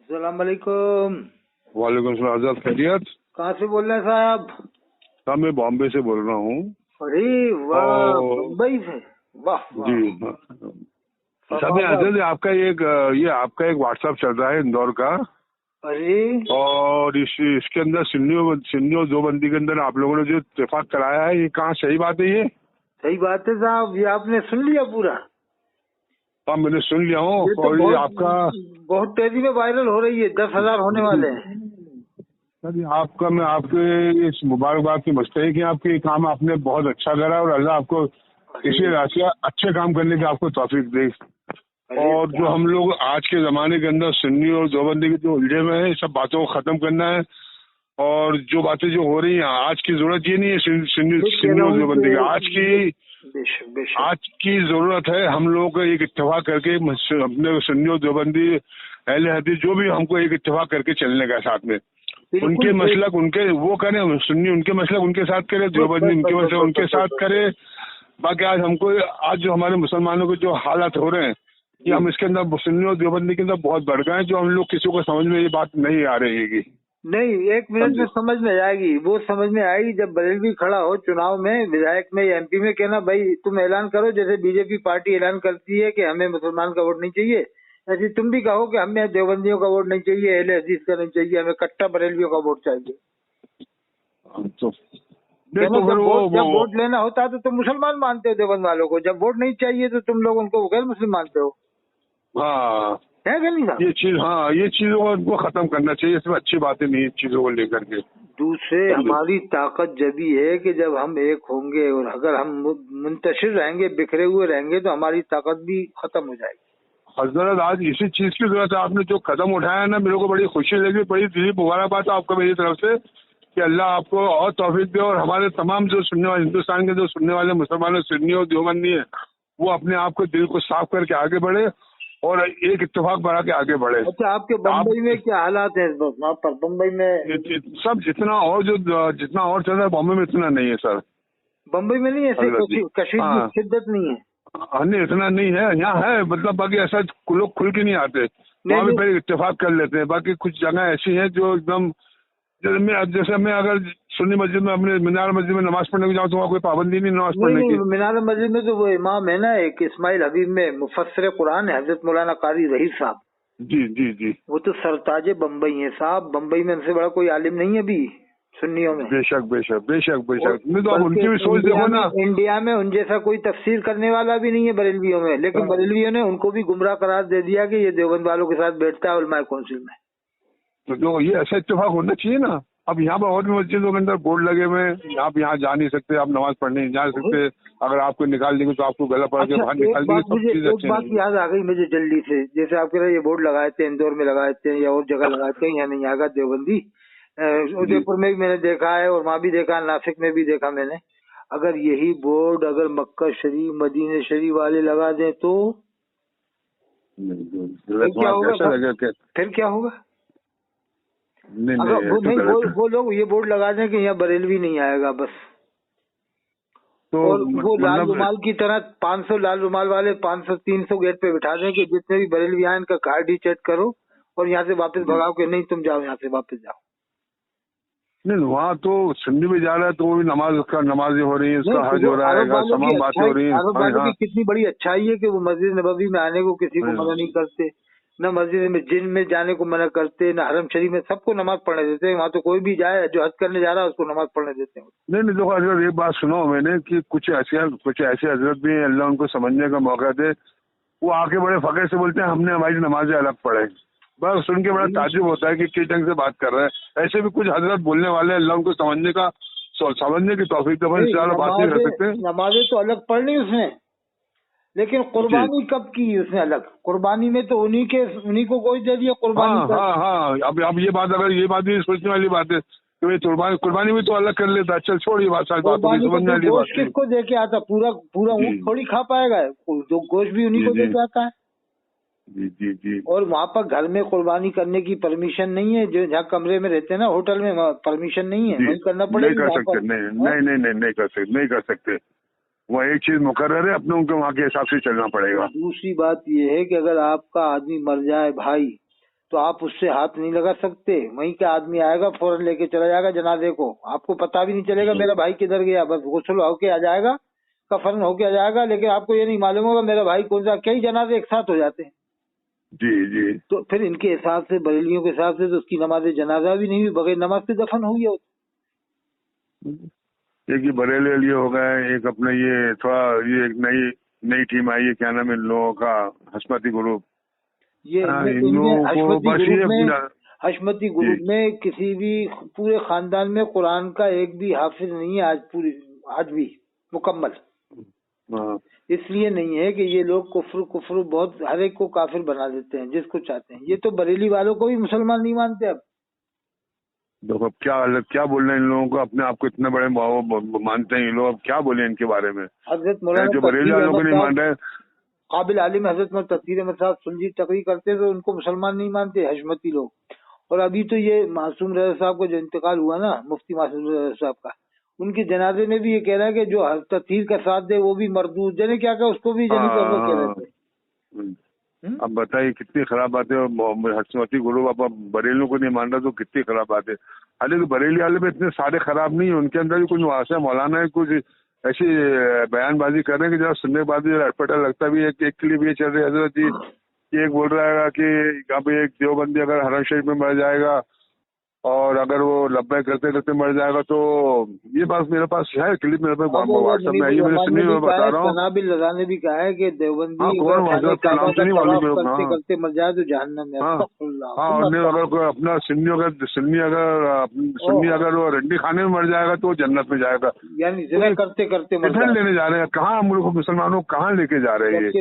अस्सलाम वालेकुम। वालेकुम सलाम। आजाद खैरियत? कहाँ से बोल रहे हैं साहब? साहब मैं बॉम्बे से बोल रहा हूँ। अरे वाह, और मुंबई से? वाह वाह। जी साहब, आजाद ये आपका एक व्हाट्सएप चल रहा है इंदौर का, अरे और इसके अंदर सुन्नी और देवबंदी के अंदर आप लोगों ने जो इत्तेफाक कराया है, ये कहाँ सही बात है? ये सही बात है साहब, ये आपने सुन लिया पूरा? हाँ, मैंने सुन लिया हूँ। ये तो और ये आपका बहुत तेजी में वायरल हो रही है, 10,000 होने वाले हैं। सर, आपका मैं आपके इस मुबारकबाद की मुस्तहिक है। आपके ये काम आपने बहुत अच्छा करा, और अल्लाह आपको इसी रास्ते अच्छे काम करने की आपको तौफीक दे। अरे और जो हम लोग आज के जमाने के अंदर सुन्नी और देवबंदी के जो उलझे हुए हैं, सब बातों को खत्म करना है। और जो बातें जो हो रही हैं, आज की जरूरत ये नहीं है सुन्नी और देवबंदी की। बेशक बेशक आज की जरूरत है हम लोगों को एक इत्तेफाक करके अपने सुन्नी और देवबंदी अहले हदीस जो भी हमको एक इत्तेफाक करके चलने का साथ में। उनके मसलक उनके वो करें, सुन्नी उनके मसलक उनके साथ करे, देवबंदी उनके मसलक उनके साथ करे। बाकी आज जो हमारे मुसलमानों के जो हालात हो रहे हैं, कि हम इसके अंदर सुन्नी और देवबंदी के अंदर बहुत बढ़ गए हैं, जो हम लोग किसी को समझ में ये बात नहीं आ रही है। नहीं, 1 मिनट में समझ में आएगी। वो समझ में आएगी जब बरेलवी खड़ा हो चुनाव में, विधायक में या एमपी में, कहना भाई तुम ऐलान करो, जैसे बीजेपी पार्टी ऐलान करती है कि हमें मुसलमान का वोट नहीं चाहिए, ऐसे तुम भी कहो कि हमें देवबंदियों का वोट नहीं चाहिए, अहले हदीस का नहीं चाहिए, हमें कट्टा बरेलवियों का वोट चाहिए। जब वोट लेना होता है तो तुम मुसलमान मानते हो देवबंद वालों को, जब वोट नहीं चाहिए तो तुम लोग उनको गैर मुस्लिम मानते हो। हाँ, है कि नहीं साहब? ये चीजों को उनको खत्म करना चाहिए। इसमें अच्छी बातें नहीं है चीजों को लेकर के। दूसरे हमारी ताकत जब ही है कि जब हम एक होंगे, और अगर हम मुंतशिर रहेंगे, बिखरे हुए रहेंगे, तो हमारी ताकत भी खत्म हो जाएगी। हजरत, आज इसी चीज की जरूरत है। आपने जो कदम उठाया है ना, मेरे को बड़ी खुशी लगी, बड़ी दिली मुबारकबाद आपको मेरी तरफ से, कि अल्लाह आपको और तौफीक दे, और हमारे तमाम जो सुनने वाले हिंदुस्तान के जो सुनने वाले मुसलमान सुन्नी और देवबंदी है, वो अपने आप को दिल को साफ करके आगे बढ़े और एक इत्तेफाक बना के आगे बढ़े। अच्छा, आपके बम्बई में क्या हालात है इस वक्त? वहाँ पर बम्बई में सब जितना और चल रहा है, बॉम्बे में इतना नहीं है सर। बम्बई में नहीं है, कशीद की शिद्दत नहीं है। नहीं, इतना नहीं है। यहाँ है, मतलब बाकी ऐसा लोग खुल के नहीं आते, वहाँ भी पहले इत्तेफाक कर लेते हैं। बाकी कुछ जगह ऐसी हैं जो एकदम, जैसे मैं अगर सुन्नी मस्जिद में, अपने मीनार मस्जिद में नमाज पढ़ने को जाऊँ तो वहाँ कोई पाबंदी नहीं नमाज पढ़ने की। मीनार मस्जिद में तो वो इमाम है ना, एक इस्माइल हबीब में मुफस्सिर कुरान है, हजरत मौलाना कारी रहीस साहब। जी जी जी, वो तो सरताजे बम्बई है साहब। बम्बई में उनसे बड़ा कोई आलिम नहीं है अभी सुन्नियों में। बेशक बेशक बेशक बेशक। नहीं तो आप उनकी भी सोच देखो ना, इंडिया में उन जैसा कोई तफसीर करने वाला भी नहीं है बरेलवियों में, लेकिन बरेलवियों ने उनको भी गुमराह करार दे दिया कि ये देवबंद वालों के साथ बैठता है उलमाए कौंसिल में। तो जो ये ऐसा इत्तेफाक होना चाहिए ना। अब यहाँ पर और भी मस्जिदों के अंदर बोर्ड लगे हुए हैं, आप यहाँ जा नहीं सकते, आप नमाज पढ़ने नहीं जा सकते, अगर आपको निकाल देंगे तो आपको गला पड़ के बाहर निकाल देंगे। एक बात याद आ गई मुझे जल्दी से, जैसे आप कह रहे ये बोर्ड लगाए थे, इंदौर में लगाए थे या और जगह लगाए थे, यहाँ नहीं आएगा देवबंदी। उदयपुर में भी मैंने देखा है, और वहाँ भी देखा, नासिक में भी देखा मैंने। अगर यही बोर्ड अगर मक्का शरीफ मदीने शरीफ वाले लगा दें तो क्या होगा? फिर क्या होगा? अगर वो लोग ये बोर्ड लगा दें कि यहाँ बरेलवी नहीं आएगा बस, तो और वो लाल रुमाल की तरह 500 लाल रुमाल वाले 500-300 गेट पे बिठा दें कि जितने भी बरेलवी आए इनका कार्ड ही चेक करो और यहाँ से वापस भगाओ कि नहीं तुम जाओ, यहाँ से वापस जाओ। नहीं, वहाँ तो सुन्नी भी जा रहा है तो वो भी नमाजें हो रही है, उसका हज हो रहा है, तमाम बातें हो रही है। अरब वालों की कितनी बड़ी अच्छाई है कि वो मस्जिद नबवी में आने को किसी को मना नहीं करते, न मस्जिद में जिन में जाने को मना करते, न हरम शरीफ में, सबको नमाज पढ़ने देते हैं। वहाँ तो कोई भी जाए जो हज करने जा रहा है उसको नमाज पढ़ने देते हैं। नहीं देखो हजरत, एक बात सुनो मैंने कि कुछ ऐसे हजरत भी अल्लाह उनको समझने का मौका दे, वो आके बड़े फकर से बोलते हैं हमने हमारी नमाजें अलग पढ़े। बस सुन के बड़ा ताज्जुब होता है कि किस ढंग से बात कर रहे हैं। ऐसे भी कुछ हजरत बोलने वाले, अल्लाह उनको समझने की तौफीक दे। बात नहीं कर सकते। नमाजें तो अलग पढ़नी उसने, लेकिन कुर्बानी कब की उसने अलग? कुर्बानी में तो उन्हीं को कोई दे दिया कुर्बानी। हाँ, अब ये बात भी सोचने वाली बात है कि कुर्बानी में तो अलग कर लेता। चल छोड़ ये बात, समझने वाली बात। किसको दे के आता? पूरा ऊँट थोड़ी खा पाएगा, जो गोश्त भी उन्हीं को दे के आता है। जी जी जी। और वहाँ पर घर में कुर्बानी करने की परमिशन नहीं है, जो जहाँ कमरे में रहते हैं ना होटल में, परमिशन नहीं है, वही करना पड़ेगा। नहीं कर सकते। वो एक चीज मुकर्रर है, अपने उनके वहाँ के हिसाब से चलना पड़ेगा। दूसरी बात ये है कि अगर आपका आदमी मर जाए भाई, तो आप उससे हाथ नहीं लगा सकते। वहीं का आदमी आएगा फौरन लेके चला जाएगा जनाजे को, आपको पता भी नहीं चलेगा मेरा भाई किधर गया, बस गुस्ल होके आ जाएगा, कफन होके आ जाएगा, लेकिन आपको ये नहीं मालूम होगा मेरा भाई कौन सा। कई जनाजे एक साथ हो जाते हैं। जी जी। तो फिर इनके हिसाब से, बरेलियों के हिसाब से, तो उसकी नमाज जनाजा भी नहीं हुई, बगैर नमाज के दफन हुई है। एक ये बरेली वाली हो गए, एक अपना ये थोड़ा ये एक नई टीम आई है, क्या नाम है इन लोगों का, हशमती ग्रुप। ये इन लोगों को बस ये हशमती ग्रुप में किसी भी पूरे खानदान में कुरान का एक भी हाफिज नहीं है आज भी मुकम्मल। इसलिए नहीं है कि ये लोग कुफ्र बहुत हर एक को काफिर बना देते हैं जिसको चाहते हैं। ये तो बरेली वालों को भी मुसलमान नहीं मानते। अब देखो क्या बोल रहे हैं इन लोगों को, अपने आप को इतने बड़े मानते हैं ये लोग, अब क्या बोले इनके बारे में। हजरत मौलाना जो बरेली वालों को नहीं मान रहे, काबिल आलिम हजरत में तफसीर अहमद साहब सुलझी तकरीर करते तो उनको मुसलमान नहीं मानते हशमती लोग। और अभी तो ये मासूम रजा साहब का जो इंतकाल हुआ ना, मुफ्ती मासूम रजा साहब का, उनके जनाजे में भी ये कह रहा है कि जो तफसीर का साथ दे वो भी मरदूद, जने क्या कहा उसको भी जनी कर कह रहे थे। अब बताइए कितनी खराब बात है। हशमती ग्रुप अब बरेलियों को नहीं मान रहा तो कितनी खराब बात है। हालांकि बरेली वाले में इतने सारे खराब नहीं है, उनके अंदर भी कुछ वासा मौलाना है, कुछ ऐसी बयानबाजी कर रहे हैं कि जरा सुनने के बाद भी अटपटा लगता भी है। एक के लिए भी ये चल रही है हजरत जी कि एक बोल रहा है कि यहाँ पे एक देवबंदी अगर हरम शरीफ में मर जाएगा और अगर वो लब्बैक करते करते मर जाएगा, तो ये बात मेरे पास है, क्लिप मेरे पास व्हाट्सएप में आई, मैंने सुनी, मैं बता रहा हूँ। सनाबिल रज़ा ने भी कहा है कि देवबंदी करते करते मर जाए तो जहन्नम में। अगर कोई अपना सुन्नी अगर वो रंडी खाने में मर जाएगा तो जन्नत में जाएगा। यानी जिना करते करते किधर लेने जा रहे हैं, कहाँ हम लोग मुसलमानों को कहाँ लेके जा रहे हैं,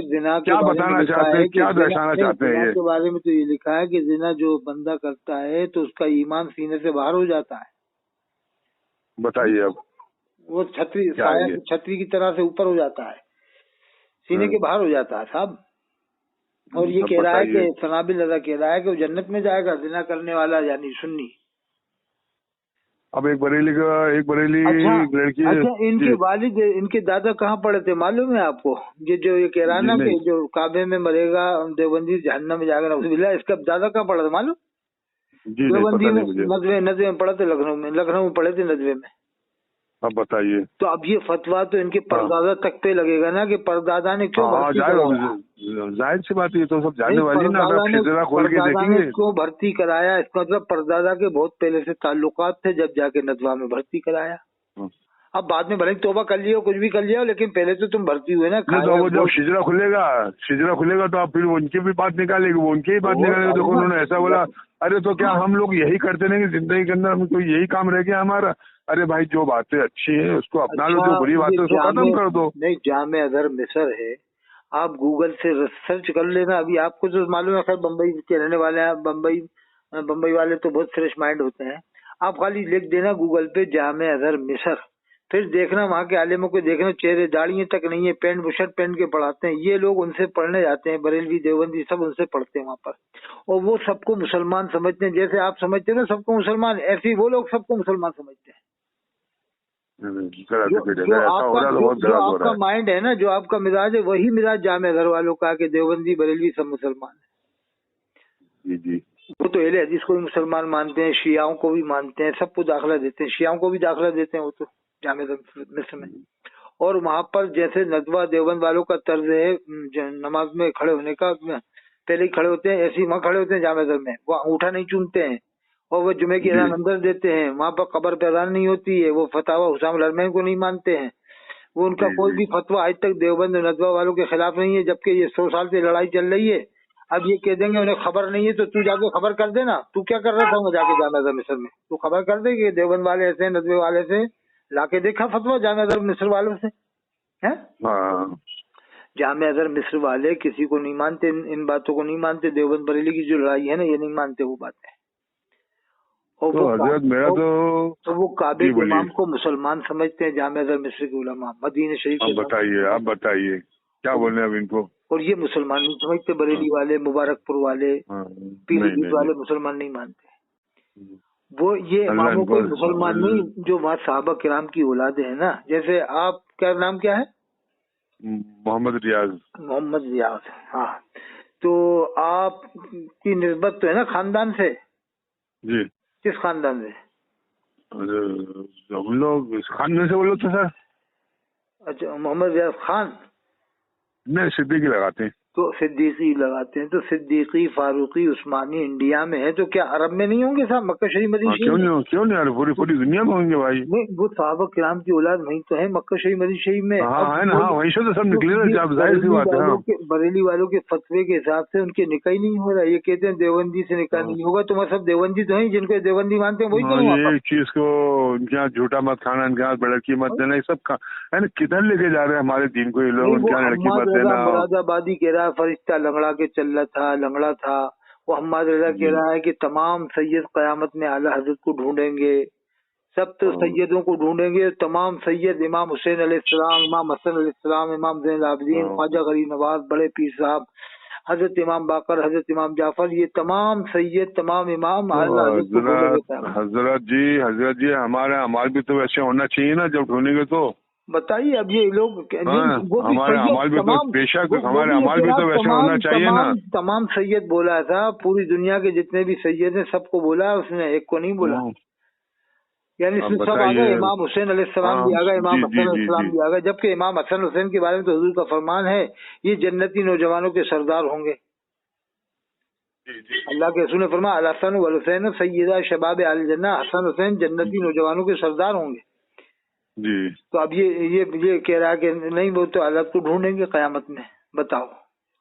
क्या बताना चाहते हैं, क्या दर्शाना चाहते हैं। के बारे में तो ये लिखा है कि जिना जो बंदा करता है तो उसका ईमान सीने से बाहर हो जाता है। बताइए अब वो छतरी की तरह से ऊपर हो जाता है, सीने के बाहर हो जाता है साहब। और ये कह रहा है कि सनाबिल रज़ा कह रहा है कि वो जन्नत में जाएगा जिना करने वाला, यानी सुन्नी। अब एक बरेली लड़की। अच्छा, इनके वालिद, इनके दादा कहाँ पढ़े थे मालूम है आपको? ये जो ये कह रहा ना कि जो काबे में मरेगा देवबंदी जहन्नम में जाएगा ना, इसका दादा कहाँ पढ़ा था मालूम? देवबंदी में नजवे में पढ़े थे, लखनऊ में पढ़े थे नजवे में। अब बताइए। तो अब ये फतवा तो इनके परदादा तक पे लगेगा ना कि परदादा ने क्यों भर्ती कराया। जाहिर सी बात है, तो सब जानने वाली ना, अगर खोल के देखेंगे क्यों भर्ती कराया। इसका मतलब परदादा के बहुत पहले से ताल्लुकात थे, जब जाके नदवा में भर्ती कराया। अब बाद में भले तोबा कर लियो, कुछ भी कर लिया, लेकिन पहले तो तुम भर्ती हुए ना। तो वो जब शिजरा खुलेगा तो आप फिर उनकी भी बात निकालेगी, वो उनकी ही बात निकालेगी। देखो उन्होंने ऐसा बोला, अरे तो क्या हम लोग यही करते नहीं कि जिंदगी के अंदर हम तो यही काम रह गया हमारा। अरे भाई जो बातें अच्छी है उसको अपना लो, जो बुरी बातें उसको खत्म कर दो। नहीं, जामे अजहर मिस्र है, आप गूगल से सर्च कर लेना। अभी आपको जो मालूम है, खैर बम्बई के रहने वाले हैं, बम्बई वाले तो बहुत फ्रेश माइंड होते हैं। आप खाली लिख देना गूगल पे जामे अजहर मिस्र, फिर देखना वहाँ के आलिमों को देखना, चेहरे दाढ़ियां तक नहीं है, पैंट शर्ट पहन के पढ़ाते हैं। ये लोग उनसे पढ़ने जाते हैं, बरेलवी देवबंदी सब उनसे पढ़ते हैं वहाँ पर, और वो सबको मुसलमान समझते हैं। जैसे आप समझते हैं ना सबको मुसलमान, ऐसे ही वो लोग सबको मुसलमान समझते हैं। जो आपका माइंड है ना, जो आपका मिजाज है, वही मिजाज जामे अजहर वालों का कि देवबंदी बरेलवी सब मुसलमान है। जी। वो तो अहले हदीस को भी मुसलमान मानते हैं, शियाओं को भी मानते हैं, सबको दाखिला देते हैं, शियाओं को भी दाखिला देते हैं वो तो जामे मिस्र में। और वहाँ पर जैसे नदवा देवबंद वालों का तर्ज है नमाज में खड़े होने का, पहले ही खड़े होते हैं, ऐसे ही वहाँ खड़े होते हैं जामे अजहर में। वो अंगूठा नहीं चूमते हैं, और वो जुमे की अजान अंदर देते हैं। वहाँ पर कब्र पे अजान नहीं होती है। वो फतावा हुसाम अल-हरमैन को नहीं मानते हैं। वो उनका कोई भी फतवा आज तक देवबंद नदवा वालों के खिलाफ नहीं है, जबकि ये 100 साल से लड़ाई चल रही है। अब ये कह देंगे उन्हें खबर नहीं है, तो तू जाके खबर कर देना। तू क्या कर रहा था वहाँ जाके जामे अजहर मिस्र में? तू खबर कर दे कि देवबंद वाले ऐसे, नदवे वाले से लाके देखा फतवा जामे अजहर मिस्र वालों से है। जामे अजहर मिस्र वाले किसी को नहीं मानते, इन बातों को नहीं मानते। देवबंद बरेली की जो लड़ाई है ना, ये नहीं मानते वो बातें। और तो हजरत मेरा तो वो काबे के इमाम को मुसलमान समझते हैं, जामे अजहर मिस्र के उलमा मदीने शरीफ। आप बताइए क्या बोलने अब इनको। और ये मुसलमान नहीं समझते, बरेली वाले, मुबारकपुर वाले, पीलीभीत वाले मुसलमान नहीं मानते। वो ये इमामों को मुसलमान नहीं, जो वहाँ साहबा किराम की औलादे है ना। जैसे आप क्या नाम क्या है? मोहम्मद रियाज। हाँ, तो आप की निस्बत तो है ना खानदान से? जी। किस खानदान से? हम लोग खानदान से बोलो तो सर। अच्छा, मोहम्मद रियाज खान? नहीं, सिद्दीकी लगाते हैं। तो सिद्दीकी लगाते हैं। तो सिद्दीकी, फारूकी, उस्मानी इंडिया में है, तो क्या अरब में नहीं होंगे साहब? मक्का शरीफ मदीना शरीफ क्यों नहीं, क्यों नहीं, पूरी पूरी दुनिया में होंगे भाई। नहीं, वो सहाबा किराम की औलाद वहीं तो है, मक्का शरीफ मदीना शरीफ में। हाँ है ना, हाँ वहीं से तो सब निकले ना, जब जाहिर सी बात है। हाँ। बरेली वालों के फतवे के हिसाब से उनके निकाह ही नहीं हो रहा है। ये कहते हैं देवबंदी से निकाह नहीं होगा। तुम्हारे सब देवबंदी तो है, जिनको देवबंदी मानते हैं वही तो ये एक चीज को उनके यहाँ झूठा मत खाना, इनके यहाँ लड़की मत देना, ये सब है ना, किधर लेके जा रहे हैं हमारे दीन को ये लोग। उनके यहाँ लड़की मत देना। मुरादाबादी कह रहा है फरिश्ता लंगड़ा के चल था, लंगड़ा था। वो हम्माद रजा कह रहा है कि तमाम सैयद क़यामत में आला हजरत को ढूंढेंगे, सब तो सैयदों को ढूंढेंगे। तमाम सैयद इमाम हुसैन अलैहिस्सलाम, इमाम हसन अलैहिस्सलाम, इमाम ज़ैनुल आबिदीन, ख्वाजा गरीब नवाज, बड़े पीर साहब, हजरत इमाम बाकर, हजरत इमाम जाफर, ये तमाम सैयद, तमाम इमाम आला हजरत को ढूंढेंगे। हजरत जी हमारे भी तो वैसे होना चाहिए ना, जब ढूंढेंगे तो बताइए। अब ये लोग हमारे अमाल भी तो बेशक हमारे अमाल भी तो वैसे होना चाहिए ना। तमाम सैयद बोला था, पूरी दुनिया के जितने भी सैयद हैं सबको बोला, उसने एक को नहीं बोला। यानी सब आ गए। इमाम हुसैन अलैहिस्सलाम भी आ गए, इमाम हसन अलैहिस्सलाम भी आ गए। जबकि इमाम हसन हुसैन के बारे में तो हुजूर का फरमान है, ये जन्नती नौजवानों के सरदार होंगे। अल्लाह के रसूल ने फरमाया अल हसन वल हुसैन सय्यदा शबाब अल जन्नह, हसन हुसैन जन्नती नौजवानों के सरदार होंगे जी। तो अब ये कह रहा है कि नहीं, वो तो अलग को ढूंढेंगे क़यामत में। बताओ।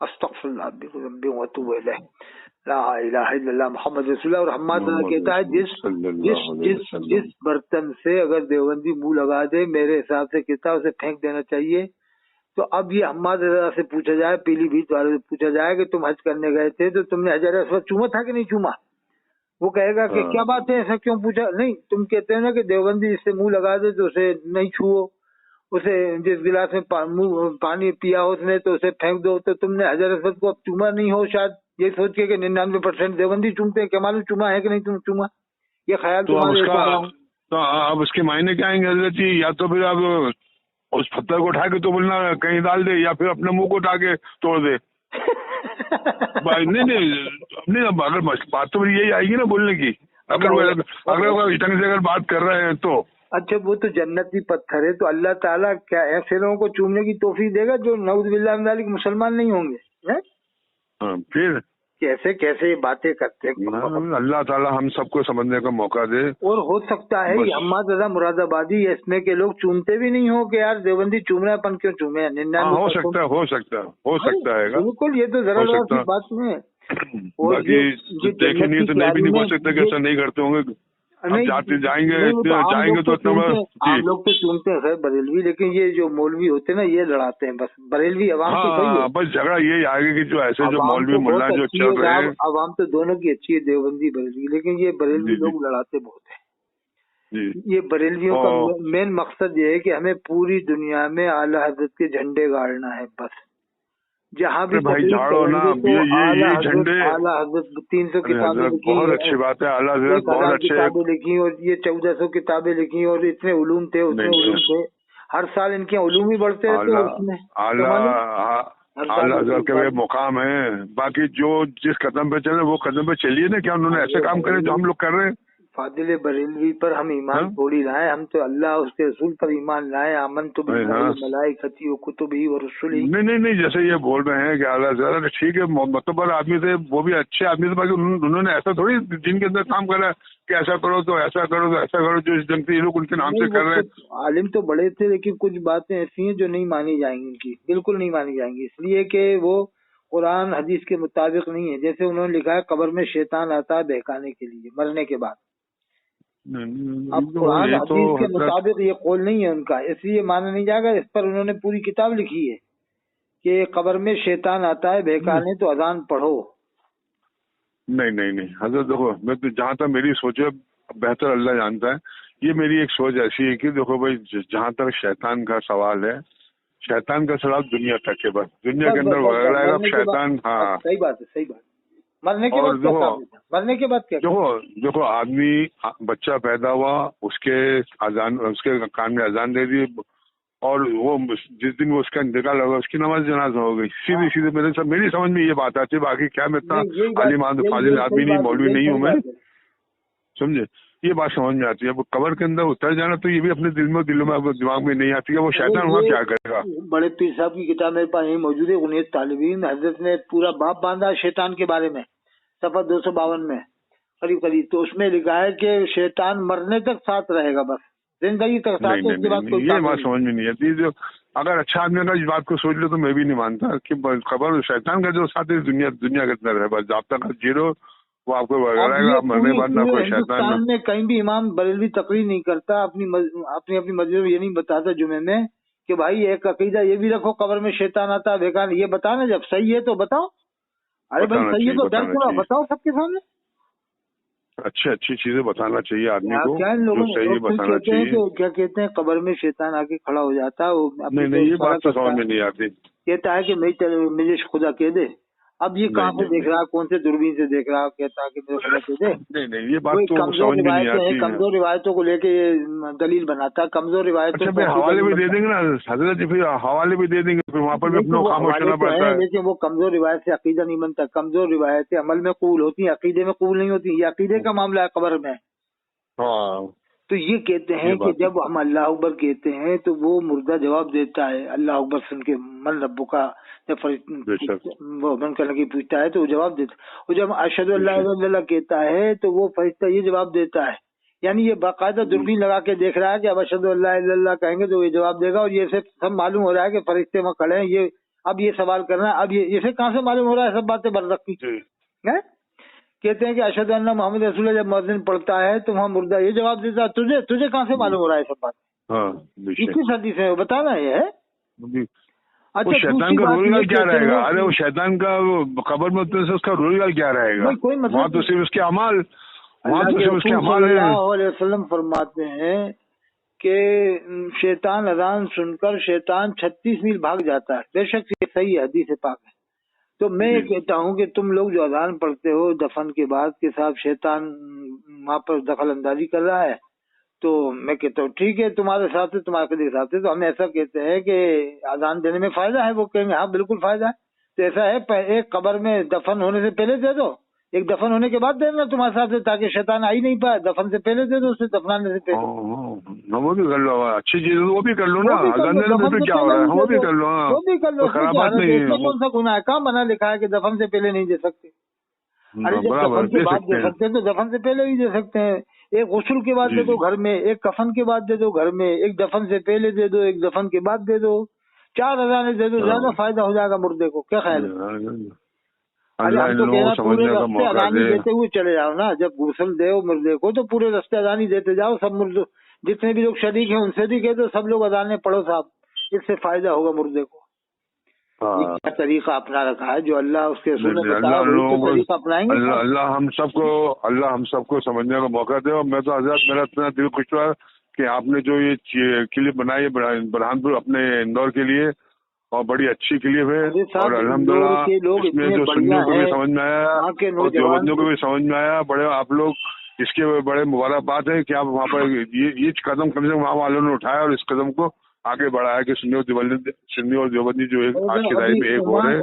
अस्तगफिरुल्लाह ला इलाहा इल्लल्लाह मुहम्मद रसूलुल्लाह। और हम्माद कहता है जिस बर्तन से अगर देवबंदी मुंह लगा दे, मेरे हिसाब से कहता है उसे फेंक देना चाहिए। तो अब ये हम्माद से पूछा जाए, पीलीभीत वाले से पूछा जाए कि तुम हज करने गए थे तो तुमने हजर अस्वद चूमा था कि नहीं चूमा? वो कहेगा कि क्या बात है, ऐसा क्यों पूछा? नहीं, तुम कहते हो ना कि देवबंदी जिससे मुंह लगा दे तो उसे नहीं छुओ, उसे जिस गिलास में पानी पिया हो उसने तो उसे फेंक दो। तो तुमने हजर अस्वद को अब चूमा नहीं हो, शायद ये सोच के कि 99% देवबंदी चूमते हैं, क्या मालूम चूमा है कि नहीं तुम चूमा, ये ख्याल तो अब उसके मायने क्या आएंगे हजरत जी? या तो फिर अब उस पत्थर को उठा के तो बोलना कहीं डाल दे, या फिर अपने मुंह को उठा के तोड़ दे। नहीं अगर बात तो यही आएगी ना बोलने की, अगर ढंग से अगर बात कर रहे हैं तो। अच्छा, वो तो जन्नती पत्थर है, तो अल्लाह ताला क्या ऐसे लोगों को चूमने की तौफीक देगा जो नऊज़ बिल्लाह मिन ज़ालिक मुसलमान नहीं होंगे? है फिर कैसे कैसे ये बातें करते हैं। अल्लाह ताला हम सबको समझने का मौका दे। और हो सकता है हम्माद रज़ा मुरादाबादी इसमें के लोग चूमते भी नहीं हो कि यार देवबंदी चूम रहे अपन क्यों चूमे। हो सकता है बिल्कुल, ये तो जरा बात नहीं है। देखे नहीं तो नहीं भी नहीं बोल सकते कि ऐसा नहीं करते होंगे। जाएंगे तो आप लोग तो चूमते हैं खैर बरेलवी, लेकिन ये जो मौलवी होते हैं ना ये लड़ाते हैं बस। बरेलवी अवाम तो सही है, बस झगड़ा ये आगे कि जो ऐसे जो मौलवी मुल्ला जो चल रहे हैं, अवाम तो दोनों की अच्छी है, देवबंदी बरेलवी, लेकिन ये बरेलवी लोग लड़ाते बहुत है। ये बरेलवियों का मेन मकसद ये है कि हमें पूरी दुनिया में आला हजरत के झंडे गाड़ना है बस। जहाँ भी भाई झाड़ो ना, ये झंडे आला हजरत 300 किताबें लिखी, बहुत अच्छी बात है, आला हजरत बहुत अच्छे किताबें लिखी और ये 1400 किताबें लिखी और इतने उलूम थे उतने उलूम थे, हर साल इनके उलूम ही बढ़ते रहते उसमें। आला हजरत के मुकाम है। बाकी जो जिस कदम पे चले वो कदम पे चलिए ना, क्या उन्होंने ऐसे काम करे जो हम लोग कर रहे हैं? फादिल बरेलवी पर हम ईमान थोड़ी लाए, हम तो अल्लाह उसके रसूल पर ईमान लाए। आमन तो मलाइकती व कुतुबी व रुसुली। नहीं जैसे ये बोल रहे हैं कि आला ज़रा ठीक है, मतलब आदमी थे, वो भी अच्छे आदमी थे, बाकी उन्होंने ऐसा थोड़ी दिन के अंदर काम करा कि ऐसा करो तो ऐसा करो तो ऐसा करो, जो इस ढंग से ये लोग उनके नाम से कर रहे हैं। आलिम तो बड़े थे, लेकिन कुछ बातें ऐसी हैं जो नहीं मानी जाएंगी, उनकी बिल्कुल नहीं मानी जाएंगी, इसलिए कि वो कुरान हदीस के मुताबिक नहीं है। जैसे उन्होंने लिखा है कब्र में शैतान आता है बहकाने के लिए मरने के बाद। अब कुरान हदीस के मुताबिक ये कौल नहीं है उनका, इसलिए माना नहीं जाएगा। इस पर उन्होंने पूरी किताब लिखी है कि कब्र में शैतान आता है बहकाने, तो अजान पढ़ो। नहीं हजरत देखो, मैं तो जहाँ तक मेरी सोच है, बेहतर अल्लाह जानता है, ये मेरी एक सोच ऐसी है कि देखो भाई, जहाँ तक शैतान का सवाल है, शैतान का सवाल दुनिया तक है, बस दुनिया के अंदर वगैरह शैतान। हाँ सही बात है, सही बात। मरने के बाद क्या? देखो आदमी बच्चा पैदा हुआ, उसके कान में अजान दे दी और वो जिस दिन वो उसका इंतकाल होगा उसकी नमाज जनाजा हो गई, सीधी सीधे मेरी समझ में ये बात आती है। बाकी क्या मैं इतना आलिम फाजिल आदमी नहीं, मौलवी नहीं हूँ मैं, समझे, ये बात समझ में आती है। अब कब्र के अंदर उतर जाना तो ये भी अपने दिल में दिमाग में नहीं आती है, वो शैतान वहाँ क्या करेगा। बड़े पीर साहब की किताब मेरे पास यही मौजूद है, उन्हें तालिबीन हजरत ने पूरा बाप बांधा शैतान के बारे में, सफा 252 में करीब करीब। तो उसमें लिखा है कि शैतान मरने तक साथ रहेगा, बस जिंदगी तक साथ। उसके बाद कोई ये बात समझ में नहीं आती। जो अगर अच्छा आदमी अगर इस बात को सोच लो तो मैं भी नहीं मानता कि खबर शैतान का जो साथ है दुनिया के अंदर है, बस जब तक जीरो वो आपको बढ़ाएगा, मरने के बाद ना कोई शैतान में। कहीं भी इमाम बरेलवी तकरीर नहीं करता, अपनी मस्जिद में ये नहीं बताता जुमे में कि भाई एक अकीदा ये भी रखो कब्र में शैतान आता है, बेकार। ये बताना जब सही है तो बताओ, अरे भाई सही है तो डर क्यों, बताओ सबके सामने। अच्छी चीजें बताना चाहिए आदमी को, क्या लोग सही बताना चाहिए। क्या कहते हैं, कब्र में शैतान आके खड़ा हो जाता है, वो नहीं ये बात तो समझ में नहीं आती। कहता है कि मुझे खुदा कह दे। अब ये कहाँ से देख रहा है, कौन से दूरबीन से देख रहा है, कहता है कि मुझे खुदा कह दे। नहीं ये बात तो समझ में नहीं आती। कमजोर रिवायतों को लेके दलील बनाता है, कमजोर रिवायतों को हवाले भी दे देंगे ना हजरत जी, फिर हवाले भी दे देंगे, फिर वहाँ पर भी अपना खामोश रहना पड़ता है। लेकिन वो कमजोर रिवायत से अकीदा नहीं बनता, कमजोर रिवायतें अमल में कबूल होती है, अकीदे में कबूल नहीं होती। ये अकीदे का मामला है कब्र में। हाँ तो ये कहते हैं कि जब हम अल्लाह अकबर कहते हैं तो वो मुर्दा जवाब देता है, अल्लाह अकबर सुन के मन रब्बु का जब वो मन करने की पूछता है तो वो जवाब देता है। और जब अशहदु अल्ला इलाहा इल्लल्लाह कहता है तो वो फरिश्ता ये जवाब देता है। यानी ये बाकायदा दूरबीन लगा के देख रहा है कि अब अशहदु अल्ला इल्लल्लाह कहेंगे तो ये जवाब देगा। और ये सब मालूम हो रहा है कि फरिश्ते वहाँ खड़े हैं, ये अब ये सवाल करना है। अब ये कहाँ से मालूम हो रहा है, सब बातें बररखी है। कहते हैं कि अशहदु अन्ना मोहम्मद रसूल जब मुअज्जिन पढ़ता है तो वहाँ मुर्दा ये जवाब देता है, तुझे कहाँ से मालूम हो रहा है सब बात। इक्कीस हदीस है, बताना ये है। अच्छा, शैतान का रोल क्या रहेगा? अरे वो शैतान का कब्र में उतरने से उसका रोल क्या रहेगा? कोई मतलब वहाँ तो सिर्फ उसके अमाल, वहाँ तो सिर्फ उसके अमाल है। सल्लल्लाहु अलैहि वसल्लम फरमाते हैं कि शैतान अजान सुनकर शैतान 36 मील भाग जाता है। बेशक ये सही हदीस है पाक है। तो मैं ये कहता हूँ कि तुम लोग जो अजान पढ़ते हो दफन के बाद के साथ शैतान वहाँ पर दखल अंदाजी कर रहा है, तो मैं कहता हूँ ठीक है, तुम्हारे साथ है, तुम्हारे हिसाब से। तो हम ऐसा कहते हैं कि अजान देने में फायदा है। वो कहेंगे हाँ बिल्कुल फायदा है। तो ऐसा है, एक कब्र में दफन होने से पहले दे दो, एक दफन होने के बाद देना तुम्हारे साथ से, ताकि शैतान आ ही नहीं पाए। दफन से पहले दे दो, उसे दफनाने से पहले। वो भी कर लो, अच्छी चीज वो भी कर लो ना। अजान देने में क्या हो रहा है, वो भी कर लो। वो भी कर लो, खराब बात नहीं है। कौन सा गुनाह है? कहाँ बना लिखा है कि दफन से पहले नहीं दे सकते? अरे जब दफन के बाद दे सकते हैं तो दफन से पहले भी दे सकते हैं। एक गुस्ल के बाद दे दो घर में, एक कफन के बाद दे दो घर में, एक दफन से पहले दे दो, एक दफन के बाद दे दो, 4 अजाने दे दो, ज्यादा फायदा हो जाएगा मुर्दे को। क्या ख्याल है? अरे हम तो कहना पूरे रास्ते अदानी देते हुए चले जाओ ना। जब गुस्ल दे मुर्दे को तो पूरे रास्ते अदानी देते जाओ। सब मुर्दे जितने भी लोग शरीक हैं उनसे भी कह दो सब लोग अदाने पढ़ो साहब, इससे फायदा होगा मुर्दे को। क्या तरीका अपना रखा है जो अल्लाह उसके तरीका अपनाएंगे। अल्लाह हम सबको समझने का मौका दे। और मैं तो हज़रत मेरा इतना दिल खुश हुआ कि आपने जो ये क्लिप बनाई है बुरहानपुर अपने इंदौर के लिए, और बड़ी अच्छी क्लिप है। और अल्हम्दुलिल्लाह इसमें जो सुन्नियों को भी समझ में आया और देवबंदियों को भी समझ में आया। बड़े आप लोग इसके बड़े मुबारकबाद है कि आप वहाँ पर ये कदम कम से कम वहाँ वालों ने उठाया और इस कदम को आगे बढ़ाया कि सुन्नी और देवबंदी जो एक आज की तारीख में एक हो रहे हैं।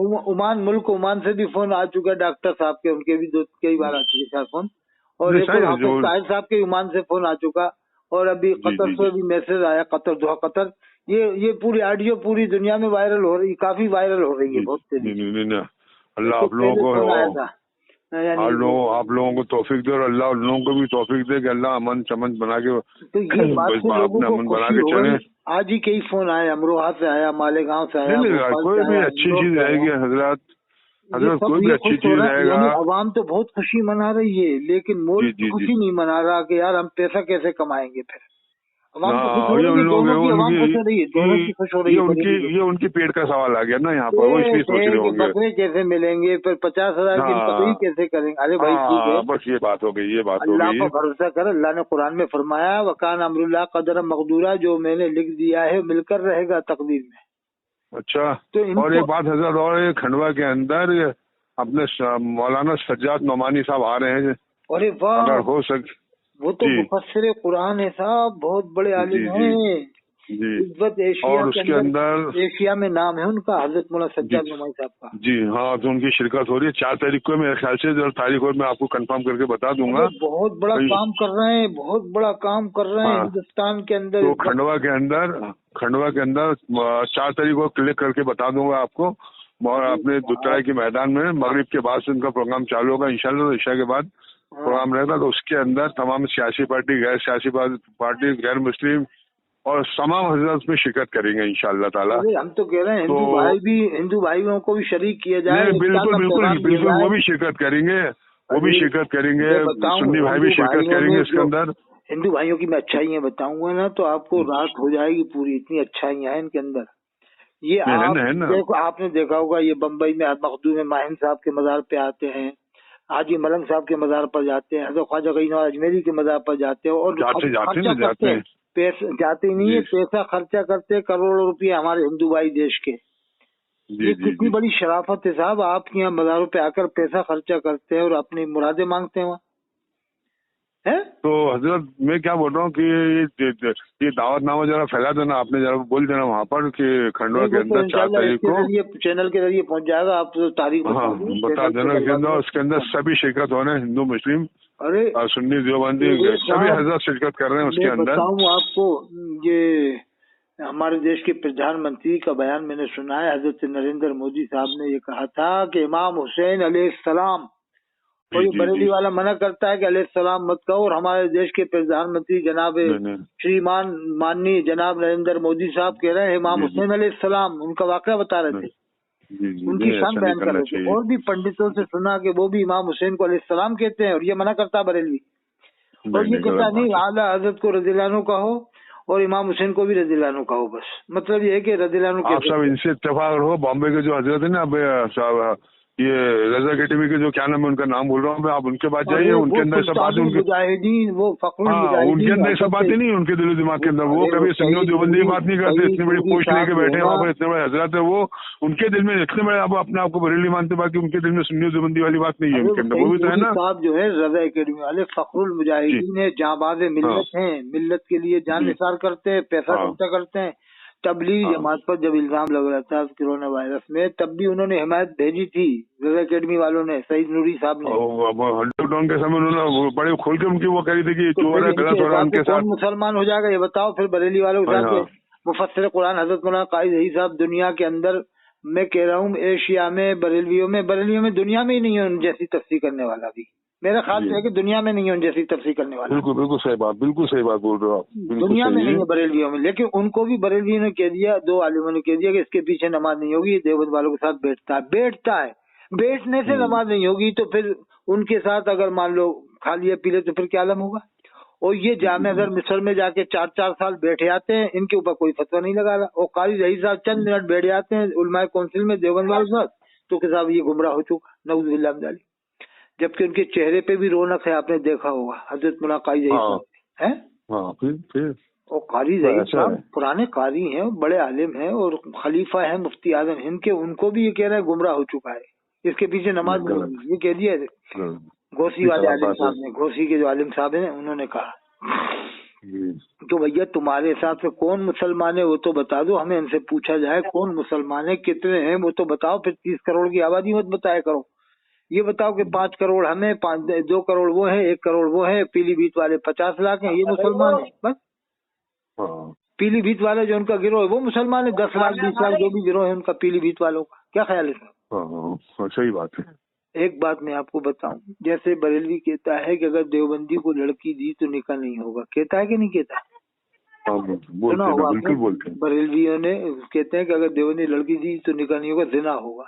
ओमान से भी फोन आ चुका है डॉक्टर साहब के, उनके भी कई बार आ चुके हैं फोन। और ताहिर साहब के ओमान से फोन आ चुका। और अभी कतर से भी मैसेज आया, कतर दोहा कतर। ये पूरी ऑडियो पूरी दुनिया में वायरल हो रही, काफी वायरल हो रही है बहुत तेजी। अल्लाह आप लोगों को आप लोगों को तौफीक दे और अल्लाह उन लोगों को भी तौफीक दे कि अल्लाह अमन चमन बना के तो ये बात से लोगों को अमन बना के चले। आज ही कई फोन आए, अमरोहा से आया, मालेगांव से आया। कोई भी अच्छी चीज रहेगी हजरत कोई भी अच्छी चीज रहेगा। अवाम तो बहुत खुशी मना रही है, लेकिन मोदी खुशी नहीं मना रहा कि यार हम पैसा कैसे कमाएंगे। फिर ये उनकी पेट का सवाल आ गया ना यहाँ पर, वो इसलिए सोच रहे होंगे बकरे कैसे मिलेंगे, फिर 50,000 की बकरी कैसे करेंगे। अरे भाई ठीक है, बस ये बात हो गई, अल्लाह पर भरोसा कर। अल्लाह ने कुरान में फरमाया वकान अमरुल्लाह कदर मकदूरा, जो मैंने लिख दिया है मिलकर रहेगा तकदीर में। अच्छा, तो और एक बात हजरत, और खंडवा के अंदर अपने मौलाना सज्जाद नोमानी साहब आ रहे हैं। अरे वाह, अगर हो सके। वो तो मुफस्सिर कुरान है साहब, बहुत बड़े आलिम हैं। इज्जत एशिया और उसके अंदर एशिया में नाम है उनका, हजरत मौलाना सज्जाद नुमाई साहब का। जी हाँ, तो उनकी शिरकत हो रही है 4 तारीख को, मेरे ख्याल से 10 तारीख को मैं आपको कंफर्म करके बता दूंगा। बहुत बड़ा काम कर रहे हैं, बहुत बड़ा काम कर रहे हैं हिंदुस्तान के अंदर। तो खंडवा के अंदर 4 तारीख को क्लिक करके बता दूंगा आपको। और अपने दुतराई के मैदान में मगरिब के बाद से उनका प्रोग्राम चालू होगा इंशाल्लाह। तो ईशा के बाद प्रोग्राम रहेगा, तो उसके अंदर तमाम सियासी पार्टी, गैर सियासी पार्टी, गैर मुस्लिम और तमाम हजरत में शिरकत करेंगे इंशाल्लाह ताला। हम तो कह रहे हैं हिंदू भाइयों को भी शरीक किया जाए। बिल्कुल वो भी शिरकत करेंगे, सुन्नी भाई भी शिरकत करेंगे इसके अंदर। हिंदू भाइयों की मैं अच्छाइयाँ बताऊंगा ना तो आपको राहत हो जाएगी पूरी, इतनी अच्छाइयाँ हैं इनके अंदर। ये देखो, आपने देखा होगा ये बम्बई में मखदूम माहिन साहब के मजार पे आते हैं, हाजी मलंग साहब के मजार पर जाते हैं, हज़रत ख्वाजा गईनवाज अजमेरी के मजार पर जाते हैं और जाते हैं। पैसे जाते ही नहीं है, पैसा खर्चा करते करोड़ों रुपए हमारे हिंदू भाई देश के। ये कितनी बड़ी शराफत है साहब, आपके यहाँ मजारों पे आकर पैसा खर्चा करते हैं और अपनी मुरादें मांगते हैं वहाँ है। तो हजरत मैं क्या बोल रहा हूँ कि ये दावतनामा जरा फैला देना, आपने जरा बोल देना वहाँ पर कि खंडवा के अंदर 4 तारीख को चैनल के जरिए पहुँच जाएगा। आप तो तारीख बता देना, उसके अंदर सभी शिरकत हो रहे हैं, हिंदू मुस्लिम सुन्नी देवबंदी सभी हजरत शिरकत कर रहे हैं उसके अंदर। बताऊँ आपको, ये हमारे देश के प्रधानमंत्री का बयान मैंने सुना है, हजरत नरेंद्र मोदी साहब ने ये कहा था कि इमाम हुसैन अलैहिस्सलाम, और ये बरेली वाला मना करता है कि अलैहिस्सलाम मत कहो, और हमारे देश के प्रधानमंत्री जनाब श्रीमान माननीय जनाब नरेंद्र मोदी साहब कह रहे हैं इमाम हुसैन अलैहिस्सलाम, उनका वाकया बता रहे थे, उनकी शान बयान कर रहे थे। और भी पंडितों से सुना कि वो भी इमाम हुसैन को अलैहिस्सलाम कहते हैं, और ये मना करता बरेलवी, और ये कहता नहीं आला हजरत को रज़ियल्लाहु कहो और इमाम हुसैन को भी रज़ियल्लाहु कहो। बस मतलब ये है कि रज़ियल्लाहु आप सब इनसे इत्तेफाक रहो। बॉम्बे के जो हजरत है ना, अब ये रजा अकेडमी के जो क्या नाम है उनका नाम बोल रहा हूँ मैं, आप उनके पास जाइए, उनके अंदर सब बातें, उनके अंदर सब बातें नहीं, उनके दिलो दिमाग के अंदर वो कभी सुन्नी देवबंदी की बात नहीं करते। इतनी बड़ी पोस्ट लेके बैठे हैं वहाँ पर, इतने बड़े हजरत है वो, उनके दिल में इतने बड़े आप अपने आपको बरेली मानते, बाकी उनके दिल में सुन्नी देवबंदी वाली बात नहीं है उनके अंदर, वो भी तो है ना। साहब जो है रजा अकेडमी वाले फखरुल मुजाहिदीन है, जाबाज़ मिल्लत हैं, मिल्लत के लिए जान निसार करते हैं, पैसा खर्चा करते हैं। तबलीग जमात पर जब इल्जाम लग रहा था कोरोना वायरस में, तब भी उन्होंने हिमायत भेजी थी रज़ा अकेडमी वालों ने, सईद नूरी साहब ने। लॉकडाउन के समय उन्होंने बड़े खोल के उनकी वो करी थी कि जो हो रहा है गलत हो रहा है उनके साथ। मुसलमान हो जाएगा ये बताओ फिर बरेली वालों के साथ। मुफस्सिर कुरान हजरत मौलाना काजी ज़ही साहब दुनिया के अंदर, मैं कह रहा हूँ एशिया में बरेलियों में दुनिया में ही नहीं है उन जैसी तफसीर करने वाला भी। मेरा ख्याल है कि दुनिया में नहीं है उन जैसी तफसीर करने वाला। बिल्कुल सही बात बोल रहे हो आप, दुनिया में नहीं है बरेलियों में। लेकिन उनको भी बरेलियों ने कह दिया, 2 आलिमों ने कह दिया कि इसके पीछे नमाज नहीं होगी, ये देवबंद वालों के साथ बैठता है। बैठने से नमाज नहीं होगी तो फिर उनके साथ अगर मान लो खा लिया पी ले तो फिर क्या आलम होगा। और ये जामे अगर मिस्र में जाके 4-4 साल बैठे आते हैं, इनके ऊपर कोई फतवा नहीं लगा रहा, और काजी ज़ही साहब चंद मिनट बैठ जाते हैं उलमाए काउंसिल में देवबंद वालों के साथ, तो के साहब ये गुमराह हो चुका, नऊज़ुबिल्लाह मिन ज़ालिक। जबकि उनके चेहरे पे भी रौनक है, आपने देखा होगा हजरत मौलाना काजी ज़ही साहब है। फिर और काजी ज़ही साहब पुराने कारी हैं, बड़े आलिम हैं और खलीफा हैं मुफ्ती आजम हिंद के, उनको भी ये कह रहे हैं गुमराह हो चुका है, इसके पीछे नमाज नहीं, ये कह दिया घोसी वाले आलिम साहब ने, घोसी के जो आलिम साहब हैं उन्होंने कहा। तो भैया तुम्हारे हिसाब से कौन मुसलमान है वो तो बता दो, हमें इनसे पूछा जाए कौन मुसलमान है, कितने हैं वो तो बताओ। फिर 30 करोड़ की आबादी मत बताया करो, ये बताओ कि 5 करोड़ हमें, 2 करोड़ वो है, 1 करोड़ वो है, पीलीभीत वाले 50 लाख हैं, ये मुसलमान है बस। पीलीभीत वाले जो उनका गिरोह है वो मुसलमान है, 10 लाख 20 लाख जो भी गिरोह है उनका पीलीभीत वालों का, क्या ख्याल है सर? सही बात है। एक बात मैं आपको बताऊं, जैसे बरेलवी कहता है कि अगर देवबंदी को लड़की दी तो निकाह नहीं होगा, कहता है कि नहीं कहता है? सुना होगा आपने, बरेलवियों ने कहते हैं कि अगर देवबंदी लड़की दी तो निकाह नहीं होगा, जिना होगा।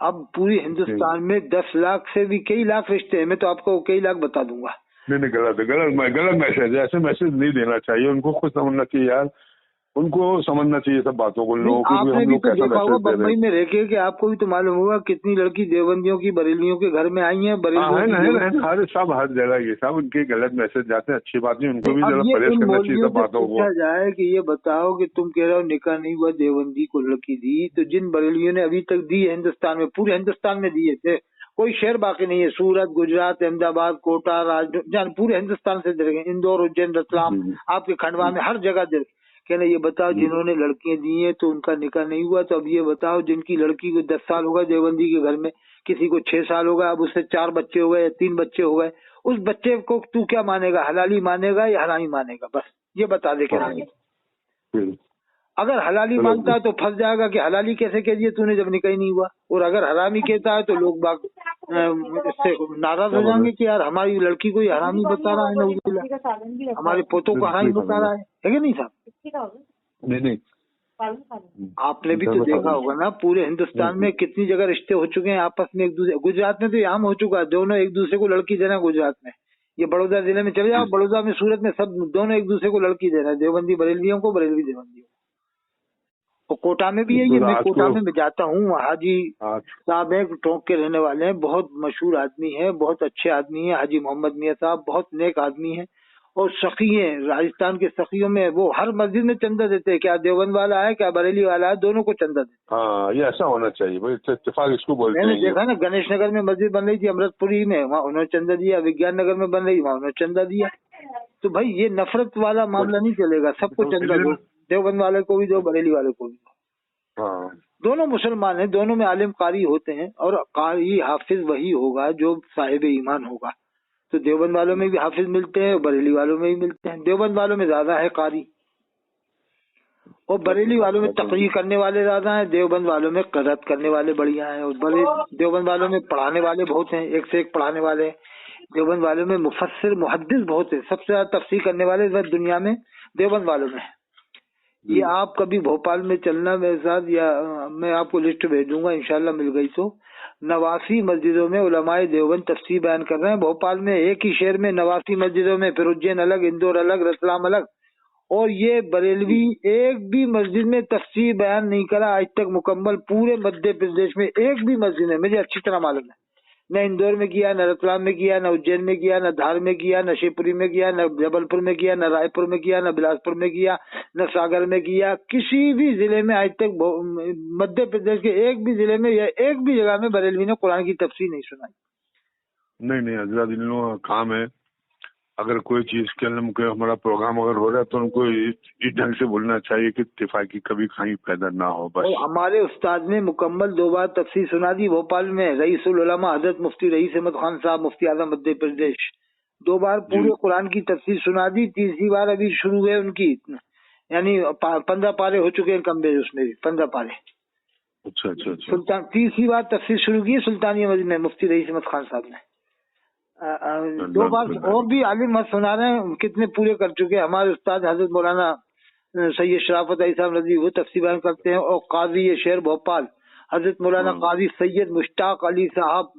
अब पूरी हिंदुस्तान में 10 लाख से भी कई लाख रिश्ते हैं, मैं तो आपको कई लाख बता दूंगा। नहीं गलत मैसेज है, ऐसे मैसेज नहीं देना चाहिए, उनको खुद समझना चाहिए यार, उनको समझना चाहिए सब बातों को। आपने भी तो देखा होगा बम्बई में रह के, आपको भी तो मालूम होगा कितनी लड़की देवबंदियों की बरेलियों के घर में आई हैं। हर सब हर जगह ये सब उनके गलत मैसेज जाते हैं, अच्छी बात नहीं, उनको भी जरा परहेज करना चाहिए सब बातों को। जाए कि ये बताओ कि तुम कह रहे हो निकाह नहीं हुआ, देवबंदी को लड़की दी, तो जिन बरेलियों ने अभी तक दी है हिंदुस्तान में, पूरे हिंदुस्तान में दिए थे, कोई शहर बाकी नहीं है, सूरत, गुजरात, अहमदाबाद, कोटा, राजस्थान, पूरे हिंदुस्तान से दे रहे, इंदौर, उज्जैन, रतलाम, आपके खंडवा में हर जगह दे, कहना ये बताओ जिन्होंने लड़कियां दी हैं तो उनका निकाह नहीं हुआ, तो अब ये बताओ जिनकी लड़की को 10 साल हो गए देवबंदी के घर में, किसी को 6 साल हो गए, अब उससे 4 बच्चे हो गए या 3 बच्चे हो गए, उस बच्चे को तू क्या मानेगा, हलाली मानेगा या हरामी मानेगा, बस ये बता दे। कहना अगर हलाली मानता है तो फंस जाएगा कि हलाली कैसे कह दिए तूने जब निकाह ही नहीं हुआ, और अगर हरामी कहता है तो लोग बाग इससे नाराज हो जाएंगे कि यार हमारी लड़की को हरामी बता रहा है, ना हमारे पोतों को हरामी बता रहा है कि नहीं साहब? नहीं आपने भी तो देखा होगा ना, पूरे हिंदुस्तान में कितनी जगह रिश्ते हो चुके हैं आपस में एक दूसरे, गुजरात में तो यहाँ हो चुका है, दोनों एक दूसरे को लड़की देना। गुजरात में, ये बड़ौदा जिले में चले जाओ, बड़ौदा में, सूरत में, सब दोनों एक दूसरे को लड़की दे रहे हैं, देवबंदी बरेलवियों को, बरेलवी देवबंदियों को। और कोटा में भी है ये, मैं कोटा में जाता हूँ, हाजी साहब है, टोंक के रहने वाले हैं, बहुत मशहूर आदमी है, बहुत अच्छे आदमी है, हाजी मोहम्मद मियाँ साहब, बहुत नेक आदमी है और सखी है। राजस्थान के सखियों में वो हर मस्जिद में चंदा देते हैं, क्या देवबंद वाला है क्या बरेली वाला है, दोनों को चंदा देते हैं। हाँ, ये ऐसा होना चाहिए भाई, इत्तेफाक इसको बोलते हैं। मैंने देखा ना, गणेश नगर में मस्जिद बन रही थी अमृतपुरी में, वहाँ उन्होंने चंदा दिया, विज्ञान नगर में बन रही वहाँ उन्होंने चंदा दिया। तो भाई ये नफरत वाला मामला नहीं चलेगा, सबको चंदा दो, देवबंद वाले को भी दो, बरेली वाले को भी दो। हाँ। दोनों मुसलमान हैं, दोनों में आलिम कारी होते हैं, और कारी हाफिज वही होगा जो साहिब ईमान होगा। तो देवबंद वालों में भी हाफिज मिलते हैं, बरेली वालों में भी मिलते हैं। देवबंद वालों में ज्यादा है कारी, और बरेली वालों में तकरीर करने वाले ज्यादा हैं, देवबंद वालों में क़रात करने वाले बढ़िया हैं, और देवबंद वालों में पढ़ाने वाले बहुत हैं, एक से एक पढ़ाने वाले। देवबंद वालों में मुफस्सिर मुहद्दिस बहुत है, सबसे ज्यादा तफसीर करने वाले दुनिया में देवबंद वालों में। ये आप कभी भोपाल में चलना मेरे साथ, या मैं आपको लिस्ट भेज दूंगा इंशाल्लाह, मिल गई तो। नवासी मस्जिदों में उलमाए देवबंद तफसीर बयान कर रहे हैं भोपाल में, एक ही शहर में नवासी मस्जिदों में, फिर उज्जैन अलग, इंदौर अलग, रतलाम अलग। और ये बरेलवी एक भी मस्जिद में तफसीर बयान नहीं करा आज तक मुकम्मल, पूरे मध्य प्रदेश में एक भी मस्जिद में, मुझे अच्छी तरह मालूम है। न इंदौर में किया, न रतलाम में किया, न उज्जैन में किया, न धार में किया, न शिवपुरी में किया, न जबलपुर में किया, न रायपुर में किया, न बिलासपुर में किया, न सागर में किया। किसी भी जिले में आज तक, मध्य प्रदेश के एक भी जिले में या एक भी जगह में बरेलवी ने कुरान की तफसीर नहीं सुनाई। नहीं हजरत, इन लोगों का काम है, अगर कोई चीज के अंदर हमारा प्रोग्राम अगर हो रहा है तो उनको इस ढंग से बोलना चाहिए कि इत्तेफाकी कभी कहीं पैदा ना हो। बस हमारे उस्ताद ने मुकम्मल 2 बार तफसीर सुना दी भोपाल में, रईसुल उलमा हजरत मुफ्ती रईस अहमद खान साहब, मुफ्ती आजम मध्य प्रदेश, 2 बार पूरे कुरान की तफसीर सुना दी। तीसरी बार अभी शुरू है उनकी, यानी 15 पारे हो चुके हैं कम, उसमें भी 15 पारे। अच्छा। सुल्तान तीसरी बार तफसीर शुरू की सुल्तानिया मस्जिद में मुफ्ती रईस अहमद खान साहब ने। 2 बार और भी आलिम मत सुना रहे हैं, कितने पूरे कर चुके हैं। हमारे उस्ताद हजरत मौलाना सैयद शराफत अली साहब नदवी, वो तफसीर बयान करते हैं। और काजी शहर भोपाल हजरत मौलाना काजी सैयद मुश्ताक अली साहब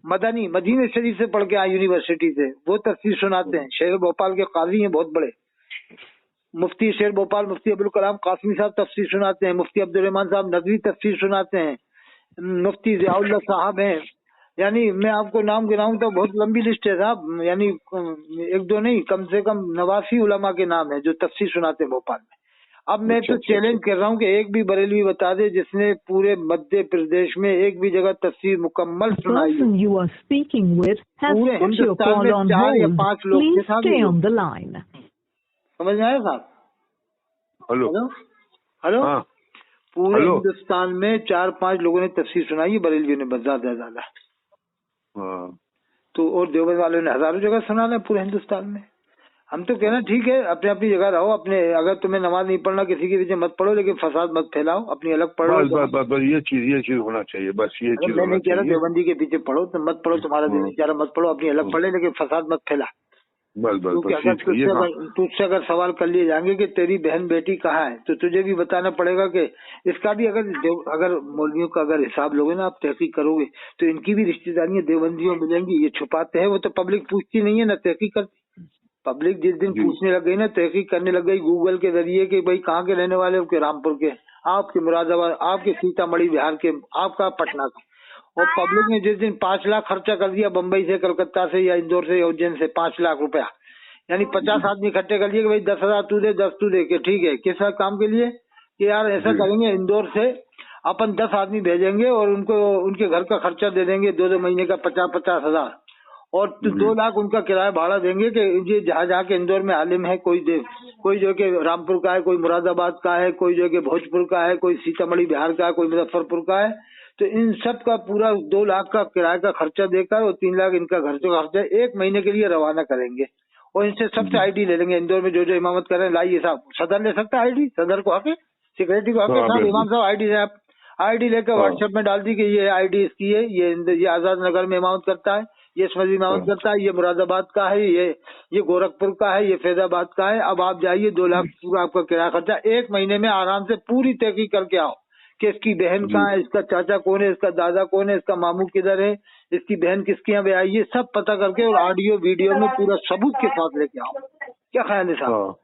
मदनी, मदीने शरीफ से पढ़ के आए यूनिवर्सिटी से, वो तफसीर सुनाते हैं। शहर भोपाल के काजी हैं बहुत बड़े। मुफ्ती शहर भोपाल मुफ्ती अब्दुल कलाम कासमी साहब तफसीर सुनाते हैं। मुफ्ती अब्दुल रहमान साहब नदवी तफसीर सुनाते हैं। मुफ्ती ज़ियाउल्लाह साहब हैं। यानी मैं आपको नाम गिनाऊं तो बहुत लंबी लिस्ट है साहब, यानी 1-2 नहीं, कम से कम 89 उलमा के नाम है जो तफसीर सुनाते हैं भोपाल में। अब मैं तो चैलेंज कर रहा हूँ कि एक भी बरेलवी बता दे जिसने पूरे मध्य प्रदेश में एक भी जगह तफसीर मुकम्मल सुनाई है। पूरे हिंदुस्तान में 4 या 5 लोग के साथ। समझ में आया साहब? हेलो हाँ। पूरे हिंदुस्तान में 4-5 लोगों ने तफसीर सुनाई है, बरेलवी ने बस ज्यादा। तो और देवबंद वालों ने हजारों जगह सुना है पूरे हिंदुस्तान में। हम तो कहना ठीक है, अपने अपनी जगह रहो, अपने, अगर तुम्हें नमाज नहीं पढ़ना किसी के पीछे मत पढ़ो, लेकिन फसाद मत फैलाओ, अपनी अलग पढ़ो। बस ये चीज होना चाहिए, बस ये चीज। मैं नहीं कह रहा देवबंदी के पीछे पढ़ो तो मत पढ़ो, तुम्हारा दिन बेचारा मत पढ़ो, अपनी अलग पढ़े, लेकिन फसाद मत फैला। तुझसे अगर सवाल कर लिए जाएंगे कि तेरी बहन बेटी कहाँ है, तो तुझे भी बताना पड़ेगा कि इसका भी अगर मौलवियों का अगर हिसाब लोगे ना, आप तहकीक करोगे तो इनकी भी रिश्तेदारियां देवबंदियों मिलेंगी। ये छुपाते हैं, वो तो पब्लिक पूछती नहीं है ना तहकीक करती। पब्लिक जिस दिन पूछने लग गई ना, तहकीक करने लग गई गूगल के जरिए कि भाई कहाँ के रहने वाले हो, के रामपुर के, आपके मुरादाबाद, आपके सीतामढ़ी बिहार के, आपका पटना का। और पब्लिक ने जिस दिन 5 लाख खर्चा कर दिया बम्बई से, कलकत्ता से, या इंदौर से, या उज्जैन से 5 लाख रुपया, यानी 50 आदमी इकट्ठे कर लिए कि भाई 10,000 तू दे, 10 तू दे, के ठीक है, किस काम के लिए कि यार ऐसा करेंगे, इंदौर से अपन 10 आदमी भेजेंगे और उनको उनके घर का खर्चा दे देंगे 2-2 महीने का 50-50 हजार। और 2 लाख उनका किराया भाड़ा देंगे कि ये जहाँ के इंदौर में आलिम है, कोई जो कि रामपुर का है, कोई मुरादाबाद का है, कोई जो कि भोजपुर का है, कोई सीतामढ़ी बिहार का है, कोई मुजफ्फरपुर का है, तो इन सब का पूरा 2 लाख का किराए का खर्चा देकर और 3 लाख इनका घर का खर्चा 1 महीने के लिए रवाना करेंगे। और इनसे सबसे आईडी ले लेंगे। इंदौर में जो जो इमामत कर रहे हैं लाइए साहब, सदर ले सकता है आईडी, सदर को हक है, सिक्योरिटी को हक है साहब, इमाम साहब आईडी है, आप आईडी लेकर व्हाट्सएप में डाल दी कि ये आईडी इसकी है, ये आजाद नगर में इमामत करता है, ये इसमें इमामत करता है, ये मुरादाबाद का है, ये गोरखपुर का है, ये फैजाबाद का है। अब आप जाइए, 2 लाख पूरा आपका किराया खर्चा 1 महीने में आराम से पूरी तहकीक करके आओ कि इसकी बहन कहाँ है, इसका चाचा कौन है, इसका दादा कौन है, इसका मामू किधर है, इसकी बहन किसके यहाँ आई, ये सब पता करके और ऑडियो वीडियो में पूरा सबूत के साथ लेके आओ। क्या ख्याल है साहब?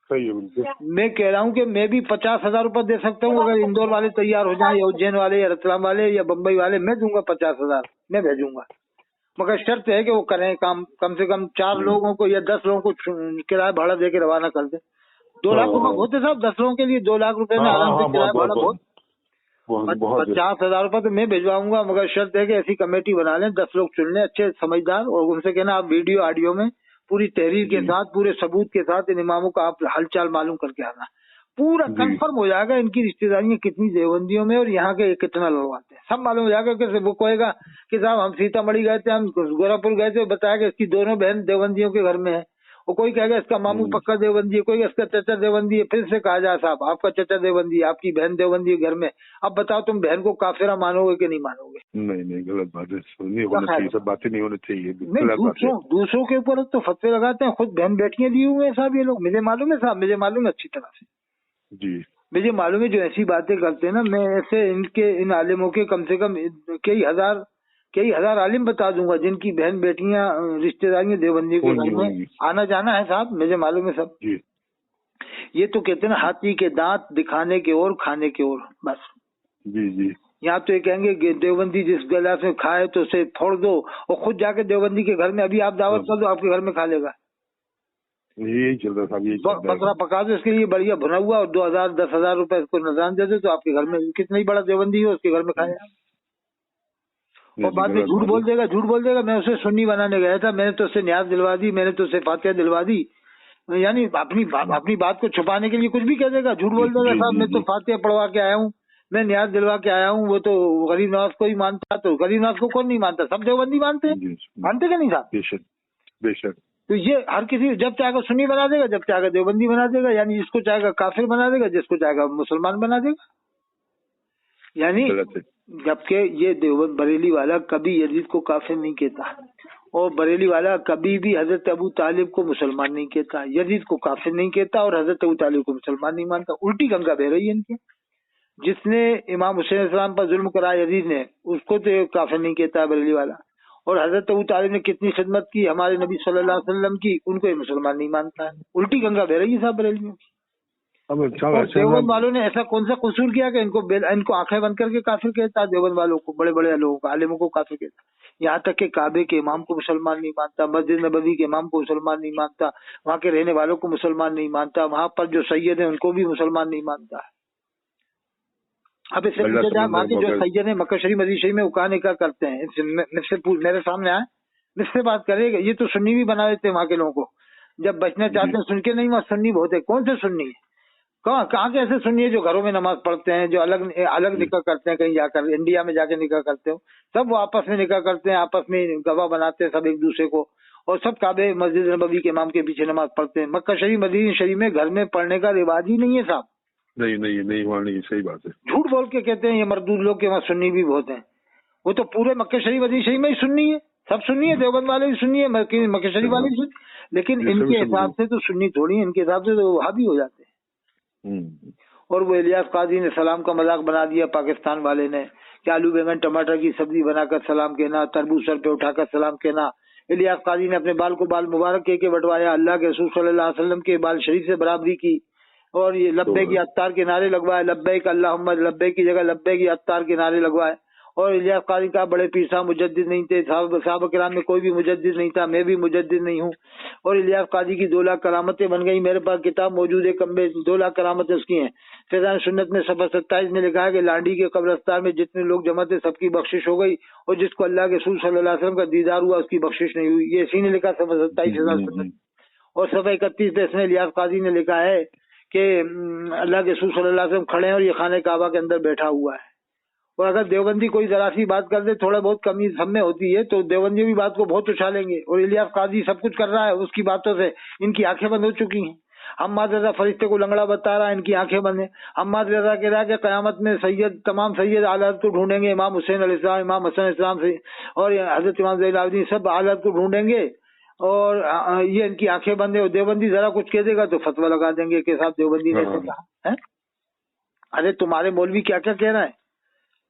सही है बिल्कुल। मैं कह रहा हूँ कि मैं भी 50,000 रुपए दे सकता हूँ, अगर इंदौर वाले तैयार हो जाएं, या उज्जैन वाले, या रतलाम वाले, या बम्बई वाले, मैं दूंगा 50,000, मैं भेजूंगा। मगर शर्त है कि वो करें काम, कम से कम 4 लोगों को या 10 लोगों को किराया भाड़ा दे के रवाना कर दे। 2 लाख रुपए बहुत है साहब, 10 लोगों के लिए 2 लाख रुपए में आराम से किराया भाड़ा बहुत। 50,000 रुपए तो मैं भिजवाऊंगा, मगर शर्त है कि ऐसी कमेटी बना लें, 10 लोग चुन लें अच्छे समझदार, और उनसे कहना आप वीडियो ऑडियो में पूरी तहरीर के साथ, पूरे सबूत के साथ इन इमामों का आप हालचाल मालूम करके आना। पूरा कंफर्म हो जाएगा इनकी रिश्तेदारियां कितनी देवबंदियों में और यहाँ के कितना लड़वाते हैं, सब मालूम हो जाएगा। कि वो कहेगा कि साहब हम सीतामढ़ी गए थे, हम गोरखपुर गए थे, बताया कि इसकी दोनों बहन देवबंदियों के घर में है, और कोई कहेगा इसका मामू पक्का देवबंदी है, कोई इसका चाचा देवबंदी है, फिर से कहा जाए साहब आपका चाचा देवबंदी है, आपकी बहन देवबंदी है घर में, अब बताओ तुम बहन को काफिरा मानोगे कि नहीं मानोगे? नहीं गलत बात है, नहीं होना चाहिए, सब बातें नहीं होनी चाहिए। दूसरों के ऊपर तो फतवे लगाते हैं, खुद बहन बेटियां लिए हुए हैं साहब ये लोग, मुझे मालूम है साहब, मुझे मालूम है अच्छी तरह से जी, मुझे मालूम है। जो ऐसी बातें करते हैं ना, मैं ऐसे इन आलिमों के कम से कम कई हजार आलिम बता दूंगा जिनकी बहन बेटियां रिश्तेदारियां देवबंदी के घर में आना जाना है साहब, मुझे मालूम है सब। ये तो कहते हैं ना, हाथी के दांत दिखाने के और खाने के और, बस। जी यहाँ तो ये कहेंगे देवबंदी जिस गिलास में खाए तो उसे फोड़ दो, और खुद जाके देवबंदी के घर में अभी आप दावत कर दो, आपके घर में खा लेगा। यही चल रहा था, बकरा पका दो इसके लिए बढ़िया भुना हुआ, और 2,000 10,000 रुपए इसको नजरान दे दो, तो आपके घर में कितना ही बड़ा देवबंदी हो उसके घर में खाएगा। और बाद में झूठ बोल देगा मैं उसे सुन्नी बनाने गया था, मैंने तो उससे न्याज दिलवा दी, मैंने तो उसे फातिहा दिलवा दी, यानी अपनी बात को छुपाने के लिए कुछ भी कह देगा, झूठ बोल देगा साहब मैं तो फातिहा पढ़वा के आया हूँ, मैं न्याज दिलवा के आया हूँ। वो तो गरीब नवाज को ही मानता, तो गरीब नवाज को कौन नहीं मानता, सब देवबंदी मानते हैं, मानते क्या नहीं साहब? बेशक। तो ये हर किसी जब चाहेगा सुन्नी बना देगा, जब चाहेगा देवबंदी बना देगा, यानी जिसको चाहेगा काफिर बना देगा, जिसको चाहेगा मुसलमान बना देगा। यानी जबकि ये देवबंद बरेली वाला कभी यजीद को काफिर नहीं कहता, और बरेली वाला कभी भी हजरत अबू तालिब को मुसलमान नहीं कहता, यजीद को काफिर नहीं कहता, और हजरत अबू तालिब को मुसलमान नहीं मानता। उल्टी गंगा बह रही है इनकी। जिसने इमाम हुसैन इस्लाम पर जुल्म करा यजीद ने, उसको तो काफिर नहीं कहता बरेली वाला, और हजरत अबू तालिब ने कितनी खिदमत की हमारे नबी सल्लल्लाहु अलैहि वसल्लम की, उनको ये मुसलमान नहीं मानता है। उल्टी गंगा बह रही है साहब बरेली में। देवबंद वालों ने ऐसा कौन सा कसूर किया कि इनको आंखें बंद करके काफिर कहता? देवबंद वालों को, बड़े बड़े लोगों को, आलिमों को काफिर कहता। यहाँ तक के काबे के इमाम को मुसलमान नहीं मानता, मस्जिद नबवी के इमाम को मुसलमान नहीं मानता, वहाँ के रहने वालों को मुसलमान नहीं मानता, वहाँ पर जो सैयद है उनको भी मुसलमान नहीं मानता। अब इससे वहाँ के जो सैयद है मक्का शरीफ मदीना शरीफ में उका निकाह करते हैं, मेरे सामने आए, मुझसे बात करेगा, ये तो सुन्नी भी बना देते हैं वहाँ के लोगों को, जब बचना चाहते हैं सुन के, नहीं वहाँ सुन्नी बहुत है। कौन से सुन्नी है? कहाँ के ऐसे सुनिए जो घरों में नमाज पढ़ते हैं, जो अलग निकाह करते हैं, कहीं जाकर इंडिया में जाके निकाह करते हो, सब वो आपस में निकाह करते हैं, आपस में गवाह बनाते हैं सब एक दूसरे को, और सब काबे मस्जिद नबवी के इमाम के पीछे नमाज पढ़ते हैं। मक्का शरीफ मदीना शरीफ में घर में पढ़ने का रिवाज ही नहीं है साहब। नहीं वहाँ नहीं, सही बात है। झूठ बोल के कहते हैं ये मरदूद लोग के वहाँ सुन्नी भी बहुत है, वो तो पूरे मक्का शरीफ मदीना शरीफ में ही सुन्नी है, सब सुन्नी है, देवबंद वाले भी सुन्नी है, मक्का शरीफ वाले भी सुन्नी, लेकिन इनके हिसाब से तो सुन्नी थोड़ी है, इनके हिसाब से तो वहाबी हो जाते हैं। और वो इलियास काजी ने सलाम का मजाक बना दिया पाकिस्तान वाले ने, कि आलू बैंगन टमाटर की सब्जी बनाकर सलाम कहना, तरबूज सर पे उठाकर सलाम कहना। इलियास काजी ने अपने बाल को बाल मुबारक के बटवाया, अल्लाह के रसूल सल्लल्लाहु अलैहि वसल्लम के बाल शरीफ से बराबरी की, और ये लब्बैक की अत्तार के नारे लगवाए, लब्बैक अल्लाहुम्मा लब्बैक की जगह लब्बैक की अत्तार के नारे लगवाए, और इलियास काजी का बड़े पीर साहब मुजद्दिद नहीं थे, साहब किराम में कोई भी मुजद्दिद नहीं था, मैं भी मुजद्दिद नहीं हूँ। और इलियास काजी की 2 लाख करामतें बन गई। मेरे पास किताब मौजूद है, कम 2 लाख करामतें उसकी हैं। फैजान सुन्नत में सफ़ा 27 में लिखा है कि लांडी के कब्रिस्तान में जितने लोग जमा थे सबकी बख्शिश हो गई, और जिसको अल्लाह के रसूल सल्लल्लाहु अलैहि वसल्लम का दीदार हुआ उसकी बख्शिश नहीं हुई। ये इसी ने लिखा सफ़ा 27 फैजान सुन्नत। और सफ़ा 31 पे इसमें इलियास काजी ने लिखा है कि अल्लाह के रसूल सल्लल्लाहु अलैहि वसल्लम खड़े हैं और ये खाने काबा के अंदर बैठा हुआ है। और अगर देवबंदी कोई जरा सी बात कर दे, थोड़ा बहुत कमी सब में होती है, तो देवबंदी भी बात को बहुत उछालेंगे। और इलियास काजी सब कुछ कर रहा है, उसकी बातों से इनकी आंखें बंद हो चुकी हैं। हम्माद रज़ा फरिश्ते को लंगड़ा बता रहा है, इनकी आंखें बंद है। हम्माद रज़ा कह रहा है कि क़यामत में तमाम सैयद आलात को ढूंढेंगे, इमाम हुसैन अलैहिस्सलाम, इमाम हसन अलैहिस्सलाम से और हजरत इमाम ज़ैनुल आबिदीन सब आलात को ढूंढेंगे, और ये इनकी आंखें बंद है। और देवबंदी जरा कुछ कह देगा तो फतवा लगा देंगे कि साहब देवबंदी ने ऐसे कहा है। अरे तुम्हारे मौलवी क्या क्या कह रहा है?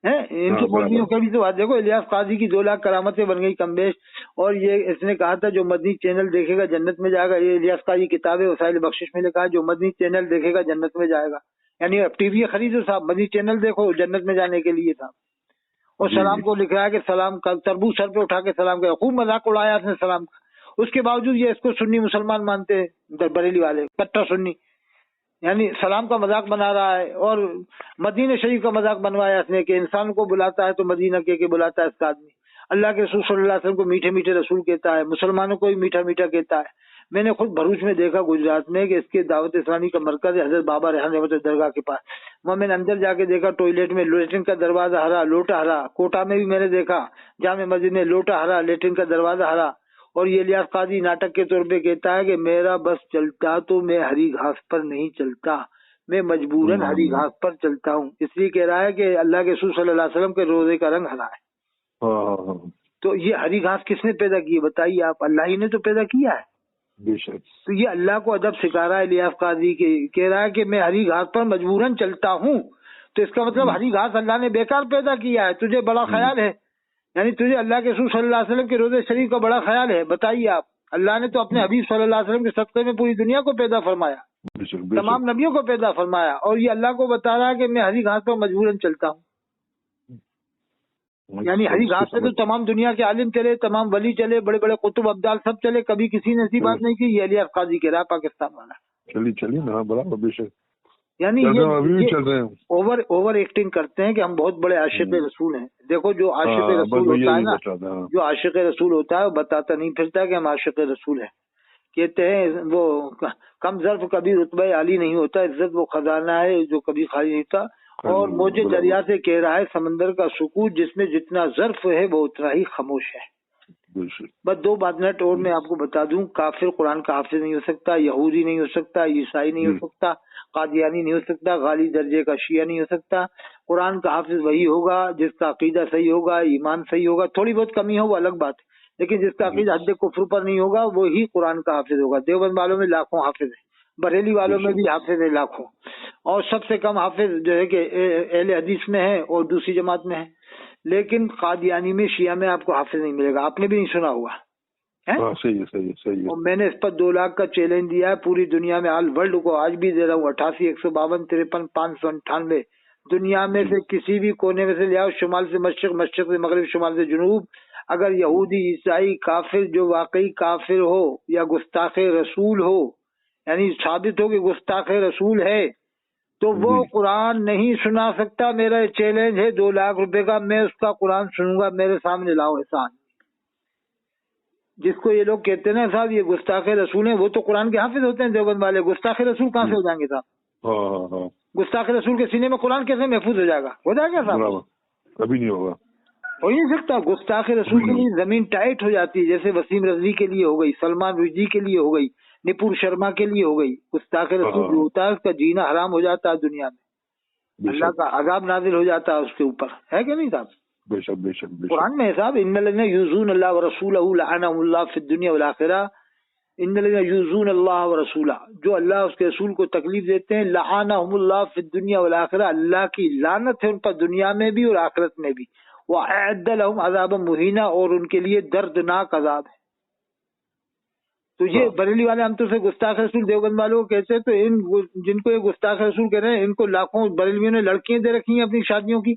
इनके मौलवियों के भी तो बात देखो। इलियास काजी की 2 लाख करामतें बन गई कमबेश। और ये इसने कहा था जो मदनी चैनल देखेगा जन्नत में जाएगा। ये इलियास काजी किताब है वसाइल बख्शिश में लिखा है, जो मदनी चैनल देखेगा जन्नत में जाएगा। यानी अब टीवी खरीदो साहब, मदनी चैनल देखो, जन्नत में जाने के लिए था। और सलाम को लिख रहा है कि सलाम का तरबूज सर पे उठा के सलाम किया, खूब मजाक उड़ाया उसने सलाम का। उसके बावजूद ये इसको सुन्नी मुसलमान मानते हैं, बरेली वाले कट्टर सुन्नी, यानी सलाम का मजाक बना रहा है। और मदीना शरीफ का मजाक बनवाया इसने कि इंसान को बुलाता है तो मदीना के बुलाता है इसका आदमी। अल्लाह के रसूल सल्लल्लाहु अलैहि वसल्लम को मीठे मीठे रसूल कहता है, मुसलमानों को भी मीठा मीठा कहता है। मैंने खुद भरूच में देखा गुजरात में कि इसके दावत इस्लामी का मरकज है हजरत बाबा रेहान रहमत दरगाह के पास। वहाँ मैंने अंदर जाके देखा, टॉयलेट में लेटरिन का दरवाजा हरा, लोटा हरा। कोटा में भी मैंने देखा जामे मस्जिद में लोटा हरा, लेटरिन का दरवाजा हरा। और ये इलियास काजी नाटक के तौर पे कहता है कि मेरा बस चलता तो मैं हरी घास पर नहीं चलता, मैं मजबूरन हरी घास पर चलता हूँ। इसलिए कह रहा है कि अल्लाह के रसूल सल्लल्लाहु अलैहि वसल्लम के रोजे का रंग हरा है। तो ये हरी घास किसने पैदा की है बताइए आप? अल्लाह ही ने तो पैदा किया है। तो ये अल्लाह को अदब सिखा रहा है इलियास काजी के, कह रहा है कि मैं हरी घास पर मजबूरन चलता हूँ। तो इसका मतलब हरी घास अल्लाह ने बेकार पैदा किया है, तुझे बड़ा ख्याल है, यानी तुझे अल्लाह के रसूल सल्लल्लाहु अलैहि वसल्लम के रोजे शरीफ का बड़ा ख्याल है। बताइए आप, अल्लाह ने तो अपने हबीब सल्लल्लाहु अलैहि वसल्लम के सदक़े में पूरी दुनिया को पैदा फरमाया, तमाम नबियों को पैदा फरमाया। और ये अल्लाह को बता रहा है कि मैं हरी घास पर मजबूरन चलता हूँ। यानी हरी घास पे तो तमाम दुनिया के आलिम चले, तमाम वली चले, बड़े बड़े कुतुब अब्दाल सब चले, कभी किसी ने ऐसी बात नहीं की। ये इलियास काजी कह रहा है पाकिस्तान वाला। चलिए ना, बराबर बेशक। यानी ये ओवर एक्टिंग करते हैं कि हम बहुत बड़े आशिक रसूल हैं। देखो जो आशिक रसूल होता है ना, जो आशिक रसूल होता है वो बताता नहीं फिरता कि हम आशिक रसूल हैं। कहते हैं वो कम ज़र्फ कभी रुतबे आली नहीं होता, इज्जत वो खजाना है जो कभी खाली नहीं होता। और मौजे दरिया से कह रहा है समंदर का सुकून, जिसमें जितना ज़र्फ है वो उतना ही खामोश है। बस 2 बात नेट और मैं आपको बता दूं, काफिर कुरान का हाफिज नहीं हो सकता, यहूदी नहीं हो सकता, ईसाई नहीं हो सकता, कादियानी नहीं हो सकता, गाली दर्जे का शिया नहीं हो सकता। कुरान का हाफिज वही होगा जिसका अकीदा सही होगा, ईमान सही होगा, थोड़ी बहुत कमी हो वो अलग बात है, लेकिन जिसका अकीदा हद कुफ्र पर नहीं होगा वो ही कुरान का हाफिज होगा। देवबंद वालों में लाखों हाफिज है, बरेली वालों में भी हाफिज है लाखों, और सबसे कम हाफिज जो है कि अहले हदीस में है और दूसरी जमात में है। लेकिन कादियानी में शिया में आपको हाफिज नहीं मिलेगा, आपने भी नहीं सुना हुआ है? सही है, सही है, सही है। और मैंने इस पर 2 लाख का चैलेंज दिया है पूरी दुनिया में, ऑल वर्ल्ड को आज भी दे रहा हूँ। 88 152 53 598 दुनिया में से किसी भी कोने में से ले आओ, शुमाल से मशरिक, मशरिक से मगरिब, शुमाल से जुनूब। अगर यहूदी ईसाई काफिर जो वाकई काफिर हो या गुस्ताखे रसूल हो, यानी साबित हो कि गुस्ताखे रसूल है, तो वो कुरान नहीं सुना सकता। मेरा चैलेंज है 2 लाख रुपए का, मैं उसका कुरान सुनूंगा, मेरे सामने लाओ ऐसा। जिसको ये लोग कहते हैं ना साहब ये गुस्ताखे रसूल हैं, वो तो कुरान के हाफिज होते हैं देवबंद वाले। गुस्ताखे रसूल कहाँ से हो जाएंगे साहब? गुस्ताखे रसूल के सीने में कुरान कैसे महफूज हो जाएगा? हो जाएगा साहब? कभी नहीं होगा, हो ही नहीं सकता। गुस्ताखे रसूल के लिए जमीन टाइट हो जाती है, जैसे वसीम रजवी के लिए हो गई, सलमान रुश्दी के लिए हो गई, निपुण शर्मा के लिए हो गई। गुस्ताखे रसूल जो होता है उसका जीना हराम हो जाता है दुनिया में, अल्लाह का अजाब नाजिल हो जाता है उसके ऊपर, है कि नहीं साहब? बेशक बेशक कुरान में है साहब, इन्नल्लज़ीना युज़ून अल्लाह व रसूलहू लअनहुमुल्लाह फिद दुनिया वल आखिरह। इन्नल्लज़ीना युज़ून अल्लाह व रसूलहू, जो अल्लाह उसके रसूल को तकलीफ देते हैं, लअनहुमुल्लाह फिद दुनिया वल आखिरह, अल्लाह की लानत है उन पर दुनिया में भी और आखिरत में भी। व अअद्द लहुम अज़ाबन मुहीना, और उनके लिए दर्दनाक अजाब है। तो ये बरेली वाले हम तो से गुस्ताख रसूल देवबंद वालों को कहते हैं, तो इन जिनको ये गुस्ताख रसूल कह रहे हैं, इनको लाखों बरेलियों ने लड़कियां दे रखी हैं अपनी शादियों की,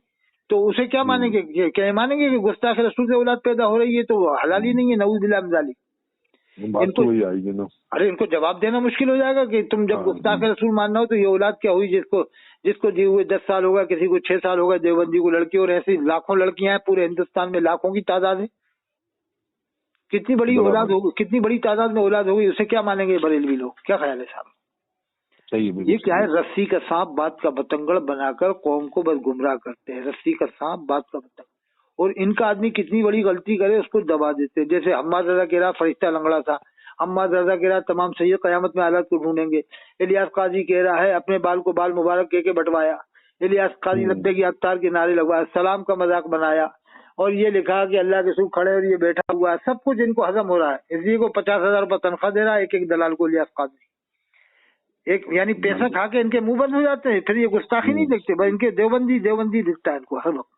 तो उसे क्या मानेंगे? क्या मानेंगे कि गुस्ताख रसूल से औलाद पैदा हो रही है तो वो हलाल ही नहीं है? नऊज़ बिल्लाह मिन ज़ालिक। बात तो वही आएगी ना। अरे इनको जवाब देना मुश्किल हो जाएगा कि तुम जब गुस्ताख रसूल मानना हो तो ये औलाद क्या हुई जिसको जी हुए 10 साल होगा, किसी को 6 साल होगा, देवबंदी को लड़की, और ऐसी लाखों लड़कियां हैं पूरे हिंदुस्तान में, लाखों की तादाद है। कितनी बड़ी औलाद होगी, कितनी बड़ी तादाद में औलाद होगी, उसे क्या मानेंगे बरेलवी लोग? क्या ख्याल है साहब? सही है। ये क्या है? रस्सी का सांप बात का बतंगड़ बनाकर कौम को बस गुमराह करते हैं। रस्सी का सांप बात का बतंगड़। और इनका आदमी कितनी बड़ी गलती करे उसको दबा देते हैं। जैसे हम्माद रजा कह रहा फरिश्ता लंगड़ा था, हम्माद रजा कह रहा तमाम सैयद कयामत में हालात को ढूंढेंगे। इलियास काजी कह रहा है अपने बाल को बाल मुबारक कह के बंटवाया। इलियास काजी लब्बे की अफ्तार के नारे लगवाया, सलाम का मजाक बनाया, और ये लिखा कि अल्लाह के सूख खड़े और ये बैठा हुआ है। सब कुछ इनको हजम हो रहा है। इसी को 50,000 रुपये तनख्वाह दे रहा है एक एक दलाल को इलियास काजी। एक यानी पैसा खा के इनके मुंह बंद हो जाते हैं। फिर ये गुस्ताखी नहीं देखते भाई, इनके देवबंदी देवबंदी दिखता है इनको हर वक्त।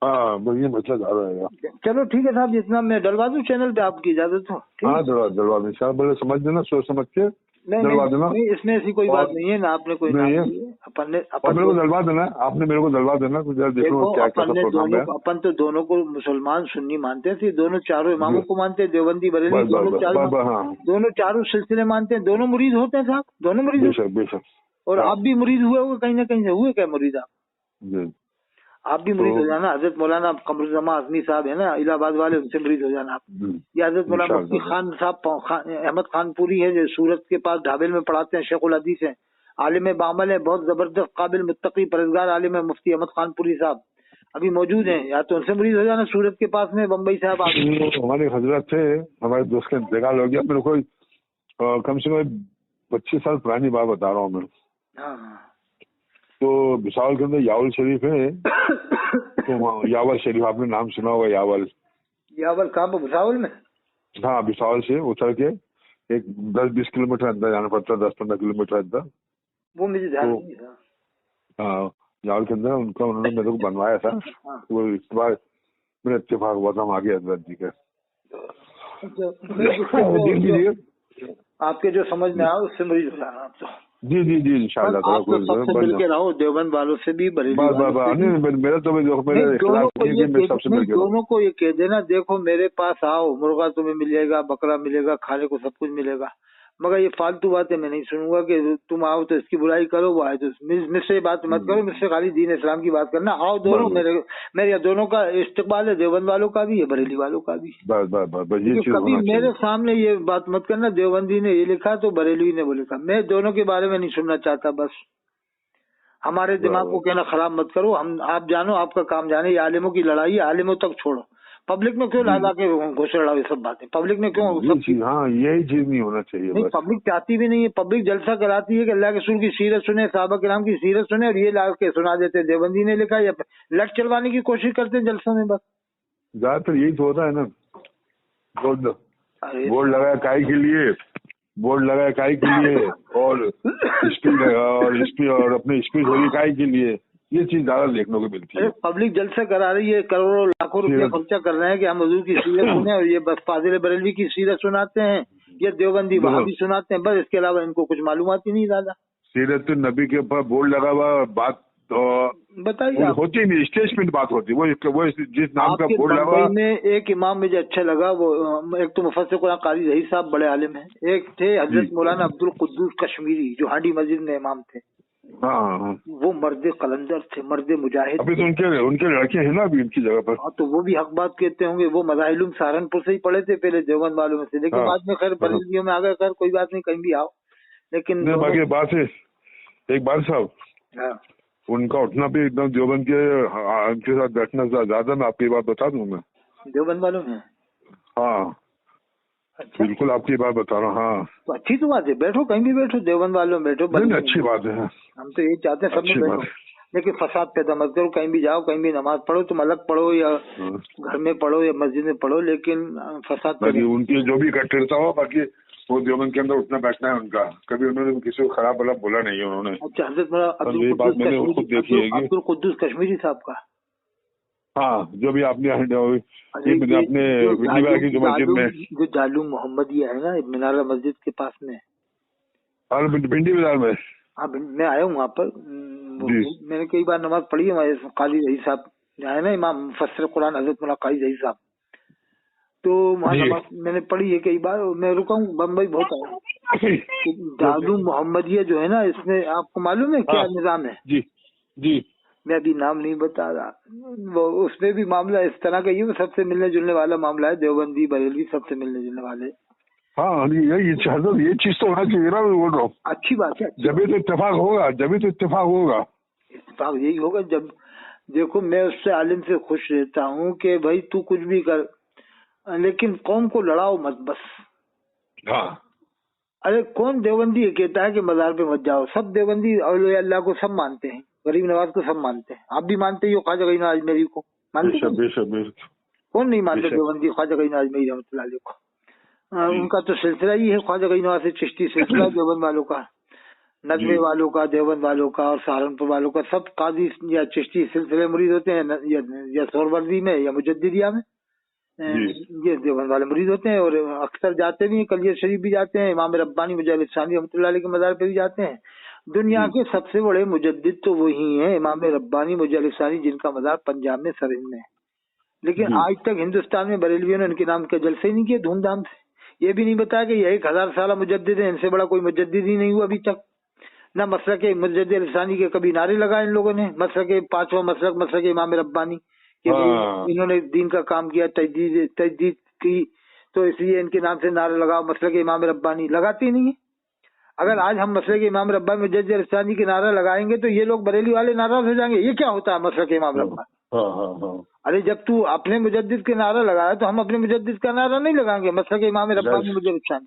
हाँ ये मतलब ज्यादा है। चलो ठीक है साहब, जितना मैं डलवा दूं चैनल पे, आपकी इजाजत हो? हाँ डलवा दें साहब, बोले समझ देना, सोच समझ के डलवा देना। नहीं इसमें ऐसी कोई बात नहीं है ना, आपने कोई नहीं है। अपन मेरे को डलवा देना, आपने मेरे को डलवा देना, कुछ देखो क्या क्या प्रोग्राम है। अपन तो दोनों को मुसलमान सुन्नी मानते हैं, दोनों चारों इमामों को मानते हैं, देवबंदी बरेली दोनों चारों सिलसिले मानते हैं, दोनों मुरीद होते हैं साहब, दोनों मुरीद। बेशक। और आप भी मुरीद हुए होंगे कहीं ना कहीं से, हुए क्या मुरीद आप भी मुरीद हो जाना। हजरत मौलाना कमरुज़्ज़मा आज़मी साहब है ना इलाहाबाद वाले, उनसे मुरीद हो जाना आप। ये हजरत मौलाना मुफ्ती खान साहब अहमद खानपुरी है जो सूरत के पास ढाबेल में पढ़ाते हैं, शेखुल हदीस हैं, आलिम बामल है, बहुत जबरदस्त काबिल मुत्तकी परहेज़गार आलिम है, मुफ्ती अहमद खानपुरी साहब अभी मौजूद हैं। या तो उनसे मुरीद हो जाना, सूरत के पास में बम्बई साहब हमारे हजरत थे, हमारे दोस्त का इंतकाल हो गया। मेरे को कम से कम 25 साल पुरानी बात बता रहा हूँ मैं। तो बिसावल के अंदर यावल शरीफ है, तो यावल शरीफ आपने नाम सुना होगा। यावल कहाँ पर? बिसावल में? हाँ, बिसावल से उतर के एक 10-20 किलोमीटर अंदर जाना पड़ता है, 10-15 किलोमीटर अंदर। वो मुझे ध्यान नहीं था। हाँ, यावल के अंदर उन्होंने मेरे को बनवाया था। वो इत्तेफाक मेरा इत्तेफाक हुआ था, हम आगे हजरत जी का। आपके जो समझ में आओ उससे मरीज हो जाना आप तो। जी इंशाल्लाह। आप तो सबसे मिलके रहो, देवबंद वालों से भी, बरेली मेरा तो दोनों को ये कह देना, देखो मेरे पास आओ, मुर्गा तुम्हें मिलेगा, बकरा मिलेगा, खाने को सब कुछ मिलेगा, मगर ये फालतू बातें मैं नहीं सुनूंगा कि तुम आओ तो इसकी बुराई करो, वो आए तो मुझसे बात मत करो, मुझसे खाली दीन इस्लाम की बात करना। आओ दोनों, मेरे दोनों का इस्तेकबाल है, देवबंद वालों का भी है, बरेली वालों का भी। कभी मेरे सामने ये बात मत करना देवबंदी ने ये लिखा तो बरेलवी ने वो लिखा, मैं दोनों के बारे में नहीं सुनना चाहता। बस हमारे दिमाग को कहना खराब मत करो। आप जानो, आपका काम जाने। ये आलिमों की लड़ाई है, आलिमों तक छोड़ो। पब्लिक में क्यों ला के घुस रहा ये सब बातें? पब्लिक में क्यों सब चीज? हाँ, यही चीज नहीं होना चाहिए। नहीं, पब्लिक चाहती भी नहीं है। पब्लिक जलसा कराती है कि अल्लाह के रसूल की सीरत सुने, सहाबा किराम की सीरत सुने, और ये ला के सुना देते हैं देवबंदी ने लिखा, या लट चलवाने की कोशिश करते हैं जलसों में। बस ज्यादातर यही तो होता है ना। बोर्ड लगाया काई के लिए, और स्पीड और अपने स्पीड हो रही काई के लिए, ये चीज ज्यादा देखने को मिलती है। पब्लिक जलसा करा रही है, करोड़ों लाखों रुपया खर्चा कर रहे हैं कि हम हुजूर की सीरत सुने, और ये बस फाजिल बरेलवी की सीरत सुनाते हैं, ये देवबंदी वहाँ भी सुनाते हैं, बस इसके अलावा इनको कुछ मालूमात ही नहीं दादा। सीरत नबी के ऊपर बोर्ड लगा हुआ बात तो बताइए, होती नहीं, स्टेज पे बात होती, वो जिस नाम का बोर्ड लगा। में एक इमाम मुझे अच्छा लगा, वो एक तो मुफस्सिर कुरान कारी रही साहब, बड़े आलिम हैं। एक थे हजरत मौलाना अब्दुल कुद्दूस कश्मीरी, जो हांडी मस्जिद में इमाम थे। हाँ, वो मर्द कलंदर थे, मर्द मुजाहिद। अभी तो उनके लड़के हैं ना अभी उनकी जगह पर। हाँ, तो वो भी हक बात कहते होंगे। वो मज़ाहिलुम सहारनपुर से ही पढ़े थे पहले, देवबंद वालों में से, लेकिन बाद में खैर बरेलियों में आ गए। खैर कोई बात नहीं, कहीं भी आओ। लेकिन बाकी बात है, एक बात साहब, उनका उठना भी एकदम देवबंद के साथ बैठना ज्यादा। मैं आपकी बात बता दूं, मैं देवबंद वालों में। हाँ अच्छा, बिल्कुल आपकी बात बता रहा हूँ। हाँ, तो अच्छी तो बात है, बैठो कहीं भी बैठो, देवबंद वालों में बैठो, अच्छी बात है। हम तो ये चाहते हैं सब में बैठो, लेकिन फसाद पैदा मत करो। कहीं भी जाओ, कहीं भी नमाज पढ़ो, तुम अलग पढ़ो या घर में पढ़ो या मस्जिद में पढ़ो, लेकिन फसाद उनकी जो भी कट्टरता हो, बाकी वो देवबंद के अंदर उठना बैठना है उनका। कभी उन्होंने किसी को खराब भला बोला नहीं है उन्होंने। अच्छा, अब्दुल कुद्दूस कश्मीरी साहब का, हाँ, जो भी आपने अपने की जो मस्जिद में, जो जालूम मोहम्मदिया है ना मीनारा मस्जिद के पास में, भिंडी बाजार में। हाँ मैं आया हूँ वहाँ पर। मैंने कई बार नमाज पढ़ी है हमारे काजी रही साहब है ना, इमाम मुफस्सिर कुरान हजरत मौलाना काजी रही साहब, तो वहाँ नमाज मैंने पढ़ी है कई बार। मैं रुका हूँ, बम्बई बहुत आया। दादू मोहम्मदिया जो है ना, इसमें आपको मालूम है क्या निजाम है? जी जी, मैं अभी नाम नहीं बता रहा, वो उसमें भी मामला इस तरह का, ये सबसे मिलने जुलने वाला मामला है, देवबंदी बरेलवी सबसे मिलने जुलने वाले। हाँ ये चीज तो होना चाहिए ना, मैं बोल रहा हूँ। अच्छी बात है, जब भी तो इत्तेफाक होगा, इत्तेफाक यही होगा जब देखो, मैं उससे आलिम से खुश रहता हूँ कि भाई तू कुछ भी कर, लेकिन कौम को लड़ाओ मत बस। हाँ, अरे कौन देवबंदी ये कहता है कि मजार पे मत जाओ? सब देवबंदी औलिया अल्लाह को सब मानते हैं, गरीब नवाज को सब मानते हैं। आप भी मानते ही हो ख्वाजा गरीब नवाज अजमेरी को, मानते हो? बेशक। कौन नहीं मानते देवबंदी ख्वाजा गरीब नवाज अजमेरी रहमतुल्लाह अलैह को? उनका तो सिलसिला ही है ख्वाजा गरीब नवाज से चिश्ती सिलसिला देवबंद वालों का, नदवे वालों का, देवबंद वालों का और सहारनपुर वालों का, सब काजी या चिश्ती सिलसिले मुरीद होते हैं, या सोहरवर्दी में या मुजद्दिदिया में, ये देवबंद वाले मुरीद होते हैं। और अक्सर जाते भी हैं, कलियर शरीफ भी जाते हैं, इमाम रब्बानी मुजाहिद सानी रहमतुल्लाह अलैह के मज़ार पे भी जाते हैं। दुनिया के सबसे बड़े मुजद्दिद तो वही हैं, इमाम रब्बानी मुजाहिद सानी, जिनका मज़ार पंजाब में सरिंद में है। लेकिन आज तक हिंदुस्तान में बरेलवियों ने इनके नाम के जलसे ही नहीं किए धूमधाम से। ये भी नहीं बताया कि यह 1000 साल मुजद्दिद है, इनसे बड़ा कोई मुजद्दिद ही नहीं हुआ अभी तक। न मसलक मुजद्दिद अलसानी के कभी नारे लगाए इन लोगों ने, मसलक पांचवा मसलक इमाम रब्बानी कि इन्होंने दीन का काम किया, तजदीद की, तो इसलिए इनके नाम से नारा लगाओ, मसलक इमाम रब्बानी लगाते नहीं है। अगर आज हम मसलक इमाम रब्बानी मुजद्दिद अलसानी के नारा लगाएंगे तो ये लोग बरेली वाले नाराज हो जाएंगे, ये क्या होता है मसलक इमाम रब्बानी? अरे जब तू अपने मुजद्दिद के नारा लगाया तो हम अपने मुजद्दिद का नारा नहीं लगाएंगे, मसलक इमाम रब्बानी मुजद्दिद अलसानी।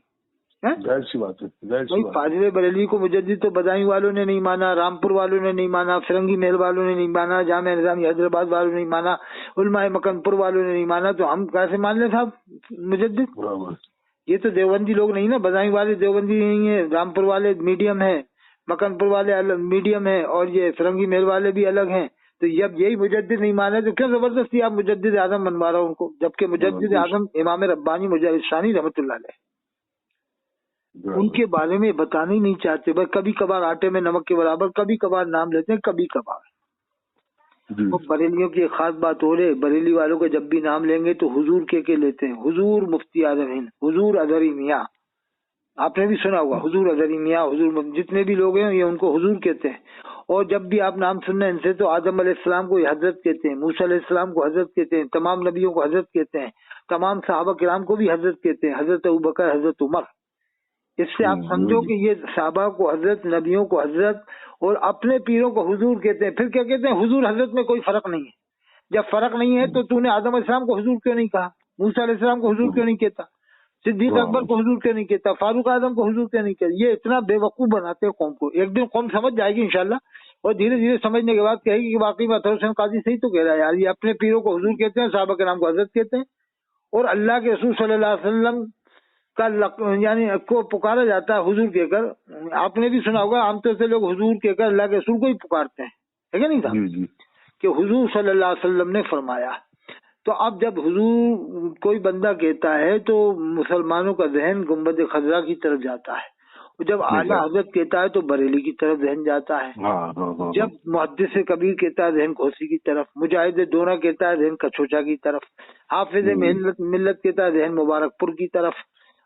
सी बात है, भाई फाजिल बरेली को मुजद्दिद तो बदायूं वालों ने नहीं माना, रामपुर वालों ने नहीं माना, फिरंगी महल वालों ने नहीं माना, जामिया निजामी हैदराबाद वालों ने नहीं माना, उलमाए मकनपुर वालों ने नहीं माना, तो हम कैसे मान ले साहब मुजद्दिद? ये तो देवबंदी लोग नहीं ना, बदायूं वाले देवबंदी नहीं है, रामपुर वाले मीडियम है, मकनपुर वाले अलग मीडियम है, और ये फिरंगी महल वाले भी अलग हैं। तो जब यही मुजद्दिद नहीं माने तो क्यों जबरदस्ती आप मुजद्दिद आजम बनवा रहे हो उनको, जबकि मुजद्दिद आजम इमाम रब्बानी मुजाहिद सानी रहमतुल्लाह अलैह, उनके बारे में बताना ही नहीं चाहते। बस कभी कभार आटे में नमक के बराबर कभी कभार नाम लेते हैं, कभी कभार। तो बरेलियों की एक खास बात हो रही, बरेली वालों का जब भी नाम लेंगे तो हुजूर के लेते हैं, हुजूर मुफ्ती आजम हिंद, हुजूर अजहरी मियाँ, आपने भी सुना होगा हुजूर अजहरी मियाँ, हुजूर, जितने भी लोग हैं ये उनको हुजूर कहते हैं। और जब भी आप नाम सुनना इनसे तो आदम अलैहिस्सलाम को हजरत कहते हैं, मूसा अलैहिस्सलाम को हजरत कहते हैं, तमाम नबियों को हजरत कहते हैं, तमाम सहाबा किराम को भी हजरत कहते हैं, हजरत अबू बकर, हजरत उमर। इससे आप समझो कि ये सहाबा को हजरत, नबियों को हजरत, और अपने पीरों को हुजूर कहते हैं। फिर क्या कहते हैं? हुजूर हजरत में कोई फर्क नहीं है। जब फर्क नहीं है तो तूने आदम अलैहिस्सलाम को हुजूर क्यों नहीं कहा, मूसा अलैहिस्सलाम को हुजूर क्यों नहीं कहता, सिद्दीक अकबर को हुजूर क्यों नहीं कहता, फारूक आजम को हुजूर क्यों नहीं कहता? ये इतना बेवकूफ बनाते हैं कौम को। एक दिन कौम समझ जाएगी इंशाल्लाह, और धीरे धीरे समझने के बाद कहेगी कि वाकई में अतहर हुसैन काजी सही तो कह रहा है यार, ये अपने पीरों को हुजूर कहते हैं, सहाबा के नाम को हजरत कहते हैं, और अल्लाह के रसूल सल्लल्लाहु अलैहि वसल्लम का यानी को पुकारा जाता है हुजूर कहकर। आपने भी सुना होगा आमतौर से लोग हुजूर कहकर अल्लाह के रसूल को ही पुकारते हैं, है क्या नहीं साहब, कि हुजूर सल्लल्लाहु अलैहि वसल्लम ने फरमाया। तो अब जब हुजूर कोई बंदा कहता है तो मुसलमानों का जहन गुंबद खजरा की तरफ जाता है, और जब आला हजरत कहता है तो बरेली की तरफ जहन जाता है, जब मुहद्दिस कबीर कहता है जहन घोसी की तरफ, मुजाहिद दोना कहता है जहन कछोचा की तरफ, हाफिज मिल्लत कहता है जहन मुबारकपुर की तरफ,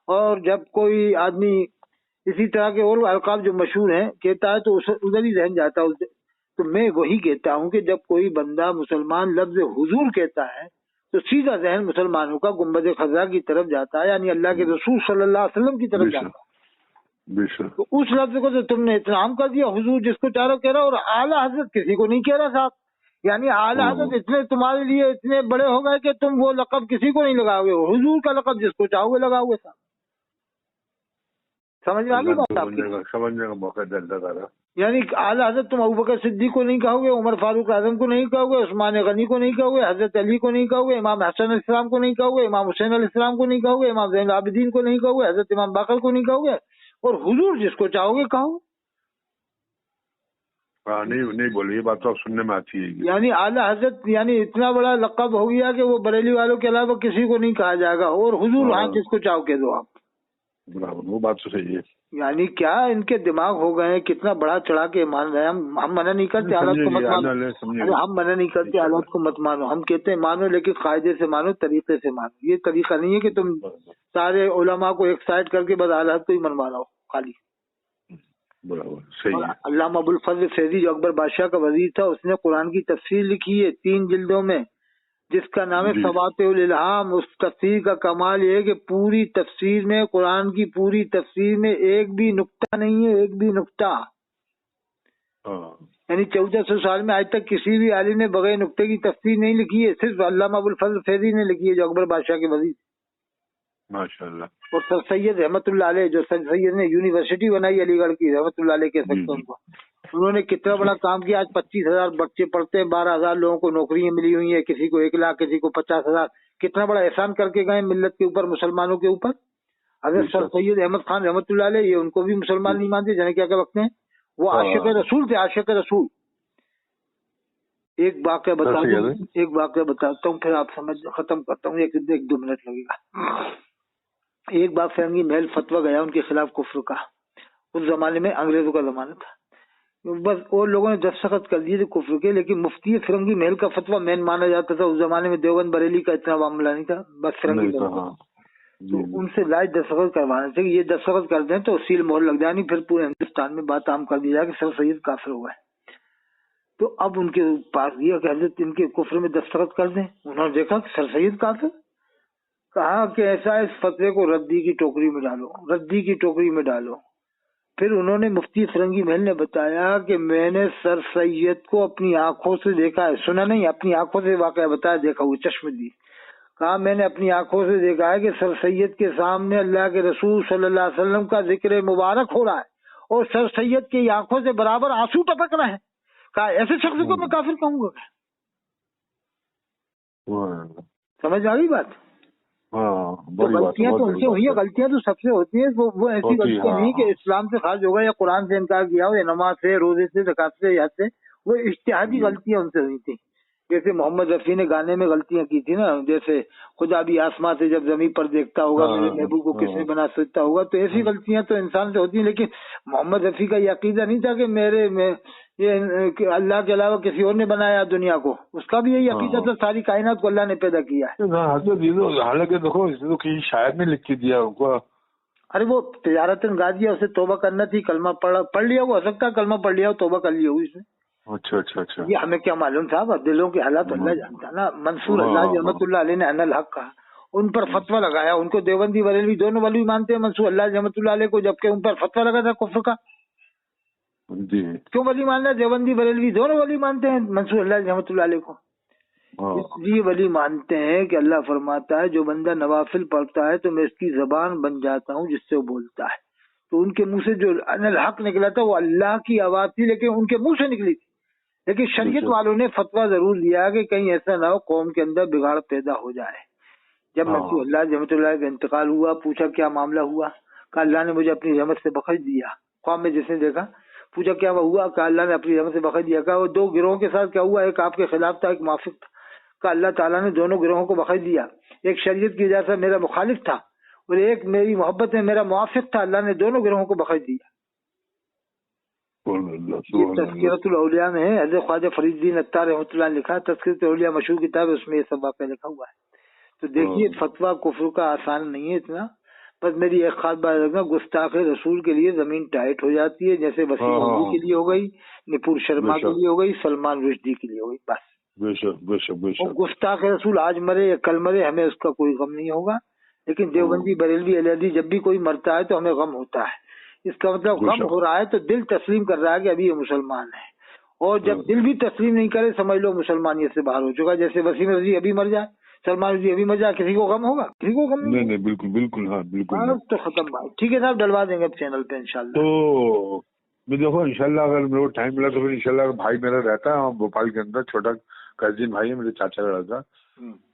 और जब कोई आदमी इसी तरह के और अलकाब जो मशहूर हैं कहता है तो उधर ही जहन जाता है। तो मैं वही कहता हूँ कि जब कोई बंदा मुसलमान लफ्ज हुजूर कहता है तो सीधा जहन मुसलमानों का गुंबद खजरा की तरफ जाता है, यानी अल्लाह के रसूल सल्लल्लाहु अलैहि वसल्लम की तरफ जाता है। तो उस लफ्ज को तो तुमने इत्नाम कर दिया, हुजूर जिसको चारों कह रहा, और आला हजरत किसी को नहीं कह रहा साहब। यानी आला हजरत इतने तुम्हारे लिए इतने बड़े हो गए कि तुम वो लकब किसी को नहीं लगाओगे, हुजूर का लकब जिसको चाहोगे लगाओगे साहब। समझ में आ गई बात आपकी? समझने का मौका देता। यानी आला हजरत तुम अबू बकर सिद्दीक को नहीं कहोगे, उमर फारूक आजम को नहीं कहोगे, उस्मान गनी को नहीं कहोगे, हजरत अली को नहीं कहोगे, इमाम हसन अलैहिस्सलाम को नहीं कहोगे, इमाम हुसैन अलैहिस्सलाम को नहीं कहोगे, इमाम ज़ैनुल आबिदीन को नहीं कहोगे, हजरत इमाम बाकर को नहीं कहोगे, और हुजूर जिसको चाहोगे कहो। नहीं बोले, ये बात तो आप सुनने में आती है। यानी आला हजरत यानी इतना बड़ा लक़ब हो गया कि वो बरेली वालों के अलावा किसी को नहीं कहा जाएगा, और हुजूर हाँ जिसको चाहो कह दो आप। बराबर, वो बात तो सही है। यानी क्या इनके दिमाग हो गए हैं, कितना बड़ा चढ़ा के मान रहे हैं। हम मना नहीं करते हालत को मत मानो, अरे हम मना नहीं करते हालत को मत मानो, हम कहते हैं मानो लेकिन कायदे से मानो, तरीके से मानो। ये तरीका नहीं है कि तुम सारे उलमा को एक साइड करके बस हालत को ही मनवा रहा हो खाली। बराबर, सही है। अल्लामा अबुल फजल फैजी जो अकबर बादशाह का वजीर था, उसने कुरान की तफसीर लिखी है 3 जिल्दों में, जिसका नाम है सवातिउल इल्हाम। उस तफसीर का कमाल ये है कि पूरी तफसीर में, कुरान की पूरी तफसीर में एक भी नुक्ता नहीं है, एक भी नुक्ता। यानी 1400 साल में आज तक किसी भी आलिम ने बगैर नुक्ते की तफसीर नहीं लिखी है, सिर्फ अल्लामा अबुल फजल फैजी ने लिखी है जो अकबर बादशाह के वजीर। माशाअल्लाह। और सर सैयद रहमतुल्लाह अलैह, जो सर सैयद ने यूनिवर्सिटी बनाई अलीगढ़ की, रहमतुल्लाह अलैह कह सकते हैं उनको, उन्होंने कितना बड़ा काम किया। आज 25,000 बच्चे पढ़ते हैं, 12,000 लोगों को नौकरियां मिली हुई है, किसी को 1 लाख, किसी को 50,000। कितना बड़ा एहसान करके गए मिल्लत के ऊपर, मुसलमानों के ऊपर। अगर सर सैयद अहमद खान रहमतुल्लाह अलैह, ये उनको भी मुसलमान नहीं मानते, जाने क्या क्या वक्त हैं। वो आशिक रसूल थे, आशिक रसूल। एक वाक़या बताता हूँ, फिर आप समझ, खत्म करता हूँ, 1-2 मिनट लगेगा। एक बार फिरंगी महल फतवा गया उनके खिलाफ कुफ्र का। उस जमाने में अंग्रेजों का जमाना था, बस और लोगों ने दस्तखत कर दिए थे कुफ्र के, लेकिन मुफ्ती फिरंगी महल का फतवा मेन माना जाता था। उस जमाने में देवबंद बरेली का इतना मामला नहीं था, बस फिरंगी महल। तो उनसे लाइव दस्तखत करवाने थे, ये दस्तखत कर दें तो सील मोहर लग जानी, फिर पूरे हिंदुस्तान में बात आम कर दी जाए कि सर सैयद काफिर हुआ है। तो अब उनके पास दिया कि हजरत इनके कुफ्र में दस्तखत कर दें। उन्होंने देखा कि सर सैयद काफिर, कहा कि ऐसा इस फतवे को रद्दी की टोकरी में डालो, रद्दी की टोकरी में डालो। फिर उन्होंने मुफ्ती फिरंगी महल ने बताया कि मैंने सर सैयद को अपनी आंखों से देखा है, सुना नहीं, अपनी आंखों से वाकया बताया, देखा हुआ चश्मदीद। कहा मैंने अपनी आंखों से देखा है कि सर सैयद के सामने अल्लाह के रसूल सल्लल्लाहु अलैहि वसल्लम का जिक्र मुबारक हो रहा है और सर सैयद की आंखों से बराबर आंसू टपक रहे हैं। कहा ऐसे शख्स को मैं काफिर कहूंगा? समझ आ गई बात? तो गलतियां तो उनसे हुई है, गलतियां तो सबसे होती है। वो ऐसी गलतियां नहीं कि इस्लाम से खारिज होगा या कुरान से इनकार किया हो या नमाज से, रोजे से, ज़कात से, याद से। वो इज्तिहादी गलतियां उनसे हुई थी। जैसे मोहम्मद रफी ने गाने में गलतियां की थी ना, जैसे खुदा भी आसमां से जब जमीन पर देखता होगा, मेरे महबूब को किसने बना सकता होगा। तो ऐसी गलतियां तो इंसान से होती हैं, लेकिन मोहम्मद रफी का ये अकीदा नहीं था कि मेरे में ये अल्लाह के अलावा किसी और ने बनाया दुनिया को। उसका भी यही अकीदा था, सारी कायनात को अल्लाह ने पैदा किया है। हालांकि देखो इसे तो किसी शायर ने लिख के दिया उनको। अरे वो तिजारतन गा दिया, उसे तौबा करना थी, कलमा पढ़ लिया, वो हो सकता है कलमा पढ़ लिया, तौबा कर लिया उसने। अच्छा। ये हमें क्या मालूम था, दिलों के हालात अल्लाह जानता ना। मंसूर अल्लाह रहमतुल्लाह अलैह ने अनल हक कहा, उन पर फतवा लगाया। उनको देवबंदी बरेलवी दोनों वली मानते हैं मंसूर अल्लाह रहमतुल्लाह अलैह को, जबकि उन पर फतवा लगा था कुफ्र का। जी क्यों वली मानना? देवबंदी बरेलवी दोनों वली मानते हैं मंसूर अल्लाह रहमतुल्लाह अलैह को। इसलिए वली मानते हैं कि अल्लाह फरमाता है जो बंदा नवाफिल पढ़ता है तो मैं इसकी जबान बन जाता हूँ जिससे वो बोलता है। तो उनके मुंह से जो अनल हक निकला था वो अल्लाह की आवाज थी, लेकिन उनके मुंह से निकली थी। लेकिन शरीयत वालों ने फतवा जरूर दिया कि कहीं ऐसा ना हो कौम के अंदर बिगाड़ पैदा हो जाए। जब मंसूर अल्लाह रहमतुल्लाह का इंतकाल हुआ, पूछा क्या मामला हुआ? कहा अल्लाह ने मुझे अपनी रहमत से बख्श दिया। ख्वाब में जिसने देखा, पूछा क्या हुआ? कहा अल्लाह ने अपनी रहमत से बख्श दिया। कहा वो 2 गिरोहों के साथ क्या हुआ? एक आपके खिलाफ था, एक मुआफिक था। कहा अल्लाह ताला ने दोनों गिरोहों को बख्श दिया। एक शरीयत की वजह से मेरा मुखालिफ था और एक मेरी मोहब्बत में मेरा मुआफिक था, अल्लाह ने दोनों गिरोहों को बख्श दिया। ये तज़किरतुल औलिया में है, हज़रत ख्वाजा फरीदुद्दीन अत्तार रहमतुल्लाह ने लिखा, तज़किरतुल औलिया मशहूर किताब है, उसमें ये सब वाक़या लिखा हुआ है। तो देखिए फतवा कुफ्र का आसान नहीं है इतना। बस मेरी एक खास बात रखना, गुस्ताख रसूल के लिए जमीन टाइट हो जाती है, जैसे वसीम अली के लिए हो गई, निपुर शर्मा के लिए हो गई, सलमान रुश्दी के लिए हो गई, बस। और गुस्ताख रसूल आज मरे या कल मरे हमें उसका कोई गम नहीं होगा, लेकिन देवबंदी बरेलवी अलैहदी जब भी कोई मरता है तो हमें गम होता है। इसका मतलब गम हो रहा है तो दिल तस्लीम कर रहा है कि अभी ये मुसलमान है, और जब दिल भी तस्लीम नहीं करे समझ लो मुसलमानियत से बाहर हो चुका। जैसे वसीम रजी अभी मर जाए, सलमान रजी अभी मर जाए, किसी को गम होगा? किसी को गम नहीं। बिल्कुल हाँ बिल्कुल। तो खत्म बात। ठीक है साहब, डलवा देंगे चैनल पे इंशाल्लाह। तो मैं देखो इंशाल्लाह अगर मेरे को टाइम मिला तो फिर इंशाल्लाह, भाई मेरा रहता है भोपाल के अंदर, छोटा कजिन भाई है मेरे, चाचा का लड़का,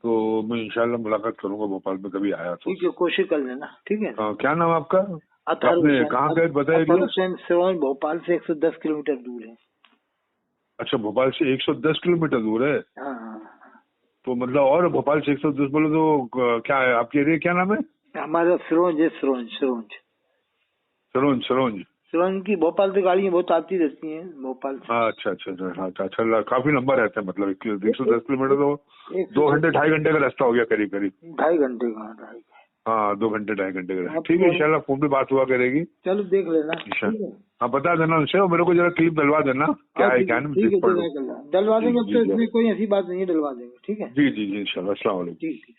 तो मैं इंशाल्लाह मुलाकात करूंगा भोपाल में कभी आया तो। ठीक है, कोशिश कर लेना। ठीक है, क्या नाम आपका? आपने कहाँ गए बताइए? भोपाल से 110 किलोमीटर दूर है। अच्छा, भोपाल से 110 किलोमीटर दूर है। हाँ। तो मतलब, और भोपाल से 110 बोलो तो क्या है आपके एरिया, क्या नाम है? हमारा सिरोंज है, सिरोंज की भोपाल से गाड़ियाँ बहुत आती रहती हैं, भोपाल से। हाँ अच्छा, काफी लंबा रहता है, मतलब 110 किलोमीटर तो 2 घंटे 2.5 घंटे का रास्ता हो गया करीब। 2.5 घंटे का। हाँ 2 घंटे 2.5 घंटे का। ठीक है, इंशाल्लाह फोन पे बात हुआ करेगी। चलो देख लेना। हाँ बता देना उनसे, और मेरे को जरा क्लिप डलवा देना क्या है क्या नहीं। डलवा देंगे, तो इसमें कोई ऐसी बात नहीं है, डलवा देंगे। ठीक है जी इंशाल्लाह। अस्सलाम वालेकुम। ठीक।